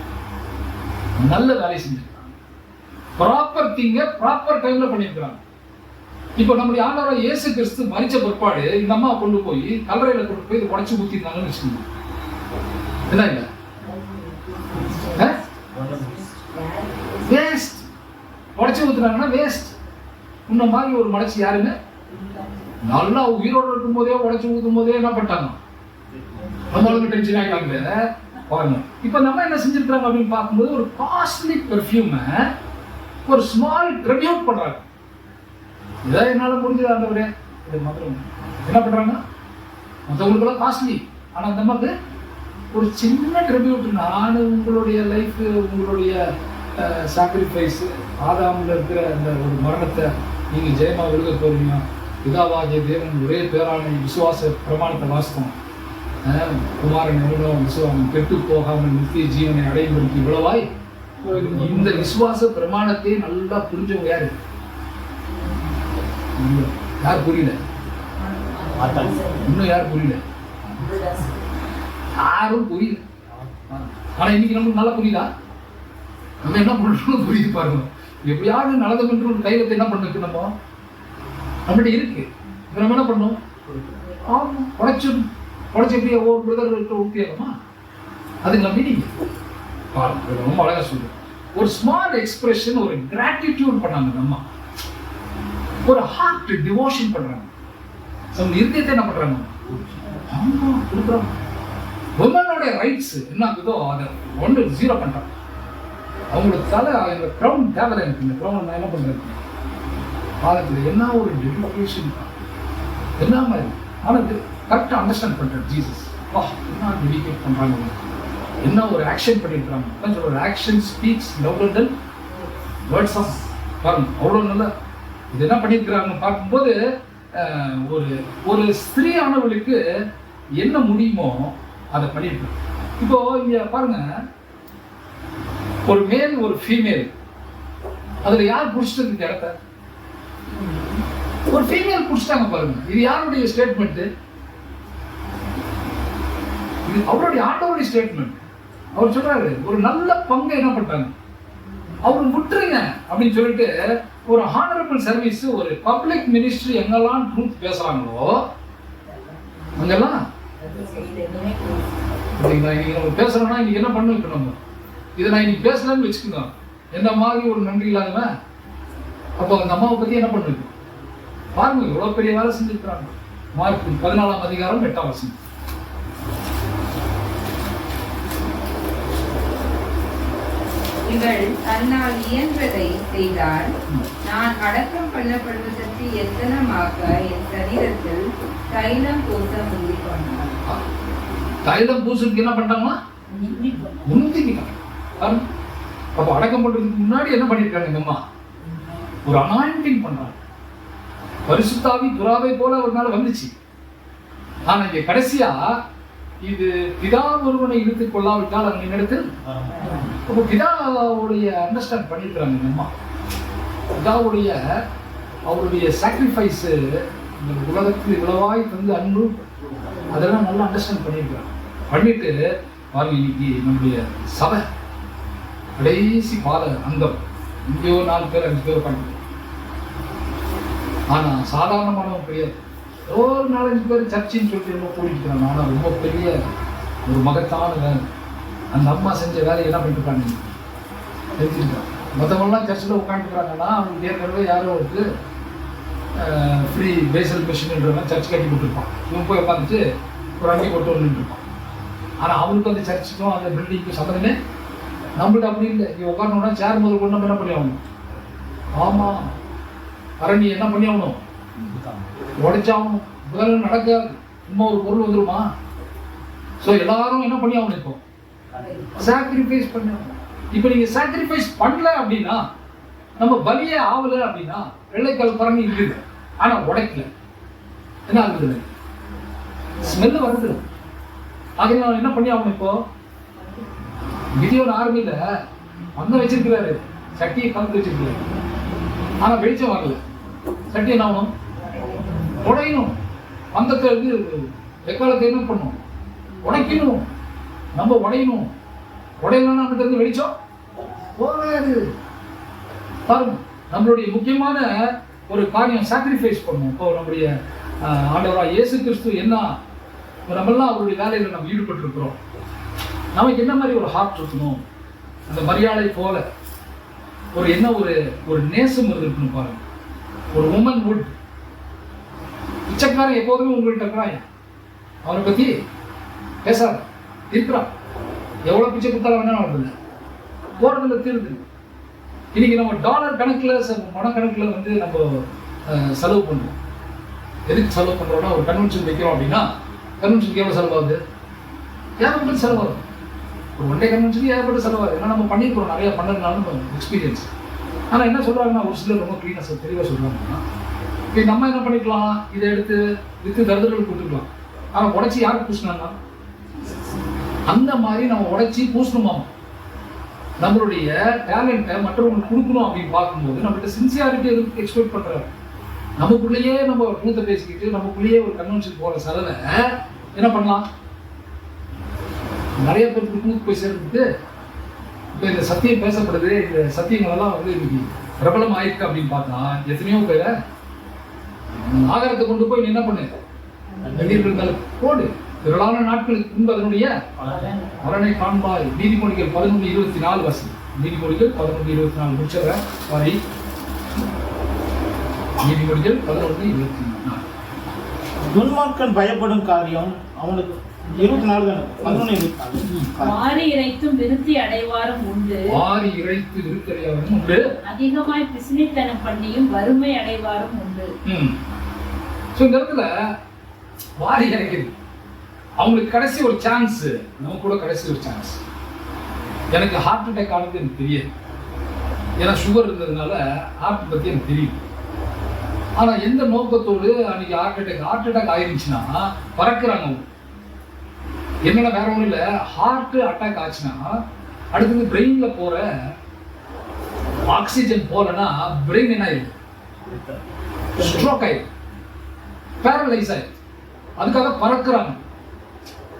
நல்ல வேலையை செஞ்சிருக்காங்க. ப்ராப்பர் திங்க ப்ராப்பர் டைம்ல பண்ணியிருக்கிறாங்க. இப்போ நம்முடைய ஆண்டவராக இயேசு கிறிஸ்து மரிச்ச பிற்பாடு இந்த அம்மா கொண்டு போய் கல்லறையில கொண்டு போய் இதை உடச்சு ஊத்திருந்தாங்கன்னு வச்சுக்கோங்க. என்ன இல்லை வேஸ்ட். உடச்சு ஊத்துறாங்கன்னா வேஸ்ட். முன்ன மாதிரி ஒரு மடச்சு யாருங்க நல்லா உயிரோடு இருக்கும் போதே உடச்சு ஊத்தும் போதே என்ன பண்ணிட்டாங்க, நம்மளுக்கு டென்ஷன் ஆகிட்டாங்க பாருங்க. இப்போ நம்ம என்ன செஞ்சிருக்காங்க அப்படின்னு பார்க்கும்போது, ஒரு காஸ்ட்லி பெர்ஃப்யூமை ஒரு ஸ்மால் ட்ரிபியூட் பண்றாங்க. இதை என்னால முடிஞ்சது ஆண்டவரே, இது மாத்திரம் என்ன பண்றாங்க, மற்றவங்களுக்கெல்லாம் காஸ்ட்லி. ஆனா அந்த மாதிரி ஒரு சின்ன ட்ரிபியூட், நான் உங்களுடைய லைஃப், உங்களுடைய சாக்ரிஃபைஸ், ஆதாமில் இருக்கிற அந்த ஒரு மரணத்தை நீங்க ஜெயமா விழுக போறீங்க. பிதாவாகிய தேவன் ஒரே பேரான விசுவாச பிரமாணத்தை வாசித்தோம். குமாரன் எவ்வளவு விசுவாசம் கெட்டு போகாமல் நித்திய ஜீவனை அடைவதற்கு இவ்வளவாய். இந்த விசுவாச பிரமாணத்தை நல்லா புரிஞ்சவங்க யாரு? யார் புரியல? இன்னும் யார் புரியல? யாரும் புரியல. ஆனா இன்னைக்கு நமக்கு நல்லா புரியுதா? நம்ம என்ன பண்றோம் புரியுது பாருங்க. எப்படியாவது நல்லது என்று ஒரு தைரியத்தை என்ன பண்ணிருக்கு நம்ம நம்மகிட்ட இருக்கு. இப்ப நம்ம என்ன பண்ணோம், உடைச்சு எப்படி ஒவ்வொரு பிரதர் ஊட்டியாகமா அதுக்கு நம்ம மீனிங் ரொம்ப அழகா சொல்லுவோம். ஒரு ஸ்மால் எக்ஸ்பிரஷன், ஒரு கிராட்டிடியூட் பண்ணாங்க. நம்ம ஒரு ஹார்ட் டிவோஷன் பண்றாங்க. அவங்க இருதயத்தை என்ன பண்றாங்க, கொடுக்குறாங்க. உமனோட ரைட்ஸ் என்ன ஆகுதோ அதை 0 பண்றாங்க. அவங்களுக்கு தலை இந்த க்ரௌன் தேவை எனக்கு. இந்த க்ரௌன் நான் என்ன பண்ணுறேன் காலத்தில் என்ன ஒரு டெடிகேஷன், என்ன மாதிரி. ஆனால் கரெக்டாக அண்டர்ஸ்டாண்ட் பண்ணுறேன் ஜீசஸ். வா, என்ன டெடிகேட் பண்ணுறாங்க, என்ன ஒரு ஆக்ஷன் பண்ணியிருக்கிறாங்க. அதான் சொல்கிற action speaks louder than words ஆஃப். பாருங்க அவ்வளோ நல்லா இது என்ன பண்ணியிருக்கிறாங்கன்னு பார்க்கும்போது ஒரு ஒரு ஸ்திரீயானவளுக்கு என்ன முடியுமோ அதை பண்ணியிருக்காங்க. இப்போ இங்க பாருங்க, ஒரு மேல் ஒரு ஃபீமேல், அதுல யார் புடிச்சிட்டு இந்த இடத்த? ஒரு ஃபீமேல் புடிச்சிட்டாங்க பாருங்க. இது யாருடைய ஸ்டேட்மெண்ட்? இது அவருடைய ஆண்டவருடைய ஸ்டேட்மெண்ட். அவர் சொல்றாரு ஒரு நல்ல பங்கை என்ன பண்றாங்க, அவர் விட்டுருங்க அப்படின்னு சொல்லிட்டு ஒரு ஹானரபிள் சர்வீஸ், ஒரு பப்ளிக் மினிஸ்ட்ரி எங்கெல்லாம் ட்ரூத் பேசுறாங்களோ அங்கெல்லாம் இன்னைக்கு நம்ம பேசுறோம்னா இன்னைக்கு என்ன பண்ண நம்ம இதை நான் இன்னைக்கு பேசலன்னு வச்சுக்கோங்க, என்ன மாதிரி ஒரு நன்றி இல்லாதவன். அப்போ அந்த அம்மாவை பத்தி என்ன பண்ணுறது பாருங்க, எவ்வளவு பெரிய வேலை செஞ்சிருக்கிறாங்க. மார்க் 14ஆம் அதிகாரம் 8ஆம் வசனம். இவள் தன்னால் இயன்றதை செய்தால் நான் அடக்கம் பண்ணப்படுவதற்கு எத்தனமாக என் சரீரத்தில் தைலம் பூச முந்தி கொண்டார். தைலம் பூசுறதுக்கு என்ன பண்ணாங்களா? முந்திக்கிட்டாங்க. அப்ப அடக்கம் பண்றதுக்கு முன்னாடி என்ன பண்ணிருக்காங்க இந்த அம்மா? ஒரு அனாயிண்டிங் பண்றாங்க. பரிசுத்தாவி புறாவை போல ஒரு நாள் வந்துச்சு. ஆனா இங்க கடைசியா இது பிதா ஒருவனை இழுத்துக் கொள்ளாவிட்டால் அங்க என்னிடத்தில் பிதாவுடைய அண்டர்ஸ்டாண்ட் பண்ணிருக்கிறாங்க இந்த அம்மா. பிதாவுடைய அவருடைய சாக்ரிஃபைஸ், இந்த உலகத்துக்கு இவ்வளவாய் தந்து அன்பு, அதெல்லாம் நல்லா அண்டர்ஸ்டாண்ட் பண்ணியிருக்கிறாங்க. பண்ணிட்டு பாருங்க இன்னைக்கு நம்முடைய சபை கடைசி பாத அந்தம் இங்கேயோ 4 பேர் 5 பேர் பண்ணி. ஆனா சாதாரணமானவங்க கிடையாது. ஒரு 4-5 பேர் சர்ச்சின்னு சொல்லிட்டு ரொம்ப கூடிக்கிறாங்க. ஆனால் ரொம்ப பெரிய ஒரு மகத்தான வேலை. அந்த அம்மா செஞ்ச வேலையை என்ன பண்ணிருக்காங்க செஞ்சுருக்காங்க. மற்றவங்களாம் சர்ச்சில் உட்காந்துக்கிறாங்கன்னா அவங்களுக்கு ஏற்கனவே யாரோ இருக்கு ஃப்ரீ பேசல் மிஷின்ன்றவங்க சர்ச் கட்டி கொடுத்துருப்பான். இவன் போய் உட்காந்துட்டு ஒரு அங்கி போட்டு வந்துட்டு இருப்பான். ஆனால் அவனுக்கு அந்த சர்ச்சுக்கும் அந்த பில்டிங்க்கும் சம்மந்தமே நம்மள்ட்ட அப்படி இல்லை. இங்கே உட்காரணுன்னா சேர் முதல் கொண்டு நம்ம என்ன பண்ணி ஆகணும்? ஆமாம், நீ என்ன பண்ணி ஆகணும்? உடைச்சாகணும். முதல்ல நடக்காது. இன்னும் ஒரு பொருள் வந்துருமா? ஸோ எல்லாரும் என்ன பண்ணி ஆகணும்? இப்போ சாக்ரிஃபைஸ் பண்ணணும். இப்போ நீங்க சாக்ரிஃபைஸ் பண்ணல அப்படின்னா, நம்ம பலியே ஆகல அப்படின்னா, வெள்ளைக்கல் பறந்து இருக்குது ஆனா உடைக்கல, என்ன ஆகுது? ஸ்மெல் வருது. அதனால என்ன பண்ணி ஆகணும்? இப்போ விதியோட ஆர்மியில அங்க வச்சிருக்கிறாரு, சட்டியை கலந்து வச்சிருக்கிறாரு. ஆனா வெளிச்சம் வரல. சட்டி என்ன ஆகணும்? உடையணும். அந்தத்தை வெக்காலத்தை என்ன பண்ணும்? உடைக்கணும். நம்ம உடையணும். உடையலன்னா அங்கிட்ட இருந்து வெளிச்சம் போகாது. பாருங்க, நம்மளுடைய முக்கியமான ஒரு காரியம் சாக்ரிஃபைஸ் பண்ணும். இப்போ நம்முடைய ஆண்டவராக இயேசு கிறிஸ்து என்ன, நம்மெல்லாம் அவருடைய வேலையில் நம்ம ஈடுபட்டு இருக்கிறோம். நமக்கு என்ன மாதிரி ஒரு ஹார்ட் இருக்கணும்? அந்த மரியாதை போல ஒரு என்ன ஒரு நேசம் இருக்கணும். பாருங்க, ஒரு உமன் வுட். பிச்சைக்காரன் எப்போதுமே உங்கள்கிட்ட இருக்கிறான், அவனை பத்தி பேசாத இருக்கிறான். எவ்வளவு பிச்சை கொடுத்தாலும் வேணா வருது போறதுல தீருது. இன்னைக்கு நம்ம டாலர் கணக்கில் மனக்கணக்கில் வந்து நம்ம செலவு பண்ணுறோம். எதுக்கு செலவு பண்ணுறோம்னா, ஒரு கன்வென்ஷன் வைக்கிறோம் அப்படின்னா கன்வென்ஷனுக்கு எவ்வளோ செலவாகுது? ஏகப்பட்ட செலவாகுது. ஒரு ஒன் டே கன்வென்ஷனுக்கு ஏகப்பட்ட செலவாகுது. ஏன்னா நம்ம பண்ணியிருக்கிறோம், நிறையா பண்ணுறதுனால எக்ஸ்பீரியன்ஸ். ஆனால் என்ன சொல்கிறாங்கன்னா, ஒரு சிலர் ரொம்ப க்ளீனாக தெளிவாக சொல்கிறாங்கன்னா, இப்போ நம்ம என்ன பண்ணிக்கலாம், இதை எடுத்து வித்து தருதலுக்கு கொடுத்துக்கலாம். ஆனால் உடச்சி யாருக்கு பூசினாங்க? அந்த மாதிரி நம்ம உடைச்சி பூசணுமாம். நம்மளுடைய டேலண்ட்டை மற்றவங்களுக்கு கொடுக்கணும் அப்படின்னு பார்க்கும்போது நம்மகிட்ட சின்சியாரிட்டி எதுக்கு எக்ஸ்பெக்ட் பண்றாரு? நமக்குள்ளேயே நம்ம ட்ரூத்தை பேசிக்கிட்டு நமக்குள்ளேயே ஒரு கன்வென்ஷன் போற செலவை என்ன பண்ணலாம்? நிறைய பேருக்கு ட்ரூத் போய் சேர்ந்துட்டு இப்போ இந்த சத்தியம் பேசப்படுது, இந்த சத்தியங்களெல்லாம் வந்து இன்னைக்கு பிரபலம் ஆயிருக்கு அப்படின்னு பார்த்தா எத்தனையோ பேரை ஆகாரத்தை கொண்டு போய் என்ன பண்ணு போடு. திரளான நாட்களுக்கு முன்பு அதனுடைய பலனை காண்பாய். நீதிமொழிகள் 11:24 வசனம். நீதிமொழிகள் 11:24 முடிச்சத சாரி, நீதிமொழிகள் 11:24. துன்மார்க்கன் பயப்படும் காரியம் அவனுக்கு 24 தானே, 11:24. வாரி இறைத்தும் விருத்தி அடைவாரும் உண்டு, வாரி இறைத்து விருத்தடையாரும் உண்டு, அதிகமாய் பிசினித்தனம் பண்ணியும் வறுமை அடைவாரும் உண்டு. ஸோ இந்த இடத்துல வாரி இறைக்குது. அவங்களுக்கு கடைசி ஒரு சான்ஸ், நமக்கு கூட கடைசி ஒரு சான்ஸ். எனக்கு ஹார்ட் அட்டாக் ஆனது எனக்கு தெரியாது, ஏன்னா சுகர் இருந்ததுனால ஹார்ட் பற்றி எனக்கு தெரியும். ஆனால் எந்த நோக்கத்தோடு அன்னைக்கு ஹார்ட் அட்டாக் ஆயிருந்துச்சுன்னா பறக்குறாங்க. என்னென்ன வேற ஒன்றும் இல்லை, ஹார்ட் அட்டாக் ஆச்சுன்னா அடுத்தது பிரெயினில் போகிற ஆக்சிஜன் போகலன்னா பிரெயின் என்ன ஆயிடும்? ஸ்ட்ரோக் ஆயிடும், பேரலைஸ் ஆயிடும். அதுக்காக பறக்குறாங்க.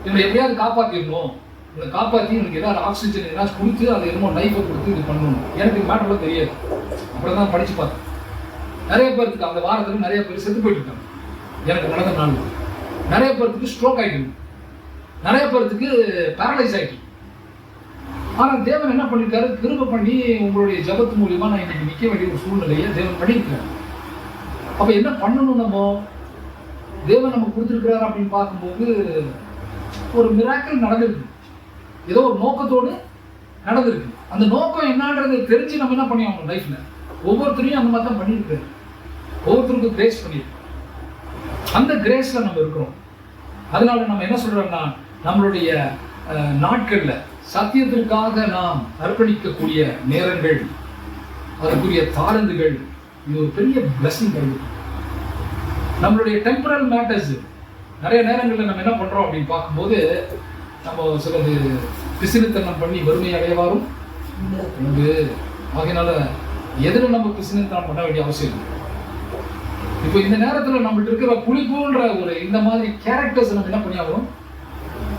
என்னை எப்படியாவது காப்பாற்றிடணும், இதை காப்பாற்றி எனக்கு ஏதாவது ஆக்சிஜன் ஏதாவது கொடுத்து அதை என்னமோ நைஃபை கொடுத்து இது பண்ணணும். எனக்கு இது மேட்டர்லாம் தெரியாது, அப்புறம் தான் படித்து பார்த்தேன். நிறைய பேருக்கு அந்த வாரத்தில் நிறைய பேர் செத்து போயிட்டு இருக்காங்க. எனக்கு நடந்த நாள் நிறைய பேருக்கு ஸ்ட்ரோக் ஆகிடுது, நிறைய பேருக்கு பேரலைஸ் ஆகிட்டு. ஆனால் தேவன் என்ன பண்ணியிருக்காரு? திரும்ப பண்ணி உங்களுடைய ஜபத்து மூலியமா நான் இன்னைக்கு நிற்க வேண்டிய ஒரு சூழ்நிலையை தேவன் பண்ணியிருக்காரு. அப்போ என்ன பண்ணணும்? நம்ம தேவன் நம்ம கொடுத்துருக்கிறாரு அப்படின்னு பார்க்கும்போது ஒரு மிராக்கிள் நடந்திருக்கு, ஏதோ ஒரு நோக்கத்தோடு நடந்திருக்கு. அந்த நோக்கம் என்னன்றது தெரிஞ்சு நம்ம என்ன பண்ணி ஆகணும் லைஃப்ல. ஒவ்வொருத்தரையும் அந்த மாதிரி தான் பண்ணியிருக்காரு, ஒவ்வொருத்தருக்கும் கிரேஸ் பண்ணியிருக்கு. அந்த கிரேஸ்ல நம்ம இருக்கிறோம். அதனால நம்ம என்ன சொல்றோம்னா, நம்மளுடைய நாட்கள்ல சத்தியத்திற்காக நாம் அர்ப்பணிக்கக்கூடிய நேரங்கள், அதற்குரிய தாளந்துகள், இது ஒரு பெரிய பிளஸிங் தருது. நம்மளுடைய டெம்பரல் மேட்டர்ஸ் நிறைய நேரங்களில் நம்ம என்ன பண்றோம் அப்படின்னு பார்க்கும்போது, நம்ம சிலது பிசினத்தனம் பண்ணி வறுமை அடையவாரும் உண்டு. ஆகையினால எதிர நம்ம பிசினத்தனம் பண்ண வேண்டிய அவசியம் இல்லை. இப்போ இந்த நேரத்தில் நம்மகிட்ட இருக்கிற புளிப்புன்ற ஒரு இந்த மாதிரி கேரக்டர்ஸ் நம்ம என்ன பண்ணி ஆகிறோம்?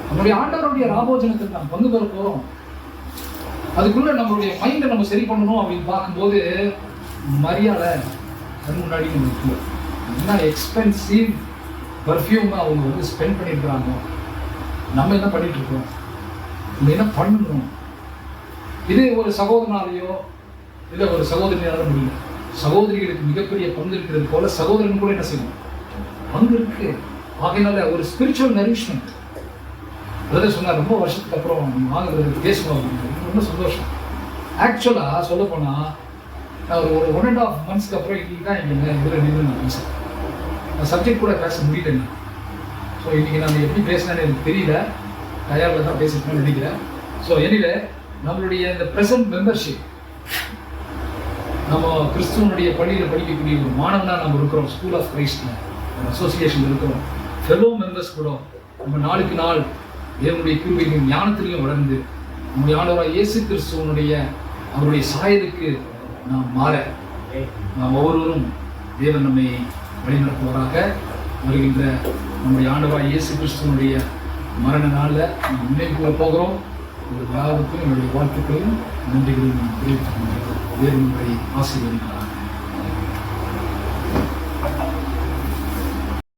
நம்மளுடைய ஆண்டவருடைய ராபோஜனத்துக்கு நாம் பங்கு பெற போறோம். அதுக்குள்ள நம்மளுடைய மைண்டை நம்ம சரி பண்ணணும் அப்படின்னு பார்க்கும்போது மரியாதை கண் முன்னாடி நம்ம இருக்கு. என்ன எக்ஸ்பென்சிவ் பர்ஃப்யூம் அவங்க வந்து ஸ்பெண்ட் பண்ணியிருக்கிறாங்க, நம்ம என்ன பண்ணிட்டு இருக்கோம், நம்ம என்ன பண்ணணும்? இது ஒரு சகோதரனாலேயோ இல்லை ஒரு சகோதரியால முடியல. சகோதரிகளுக்கு மிகப்பெரிய பங்கு இருக்கிறது போல சகோதரன் கூட என்ன செய்யணும்? பங்கு இருக்கு. ஆகையினால ஒரு ஸ்பிரிச்சுவல் நரிஷ்மெண்ட். அதாவது சொன்னார், ரொம்ப வருஷத்துக்கு அப்புறம் வாங்குறது பேசுவோம், ரொம்ப சந்தோஷம். ஆக்சுவலாக சொல்ல போனால் நான் ஒரு 1.5 months அப்புறம் இன்னைக்கு தான் இங்கே இதில் நின்று நான் பேசுகிறேன். நான் சப்ஜெக்ட் கூட பேச முடியல. ஸோ இன்றைக்கி நான் எப்படி பேசினேன்னு எனக்கு தெரியல, தயாரில் தான் பேசிட்டேன்னு நினைக்கிறேன். ஸோ எனிவே நம்மளுடைய இந்த ப்ரெசன்ட் மெம்பர்ஷிப், நம்ம கிறிஸ்துவனுடைய பள்ளியில் படிக்கக்கூடிய ஒரு மாணவனாக நம்ம இருக்கிறோம், ஸ்கூல் ஆஃப் கிரைஸ்ட்ல அசோசியேஷன் இருக்கிறோம். ஃபெலோ மெம்பர்ஸ் கூட நம்ம நாளுக்கு நாள் தேவனுடைய கிருபையிலும் ஞானத்திலையும் வளர்ந்து நம்முடைய ஆண்டவராக இயேசு கிறிஸ்துவனுடைய அவருடைய சாயலுக்கு நாம் மாற நாம் ஒவ்வொருவரும் தேவன் நம்மை வழிநடத்துவராக. வருகின்ற நம்முடைய ஆண்டவராக இயேசு கிறிஸ்துவனுடைய மரண நாளில் நாம் நினைவுக்குள்ள போகிறோம். ஒரு யாருக்கும் என்னுடைய வாழ்த்துக்களையும் நன்றிகளையும் நான் தெரிவித்துக் கொள்கிறேன். வேறு முறை ஆசீர்வதிக்கலாம்.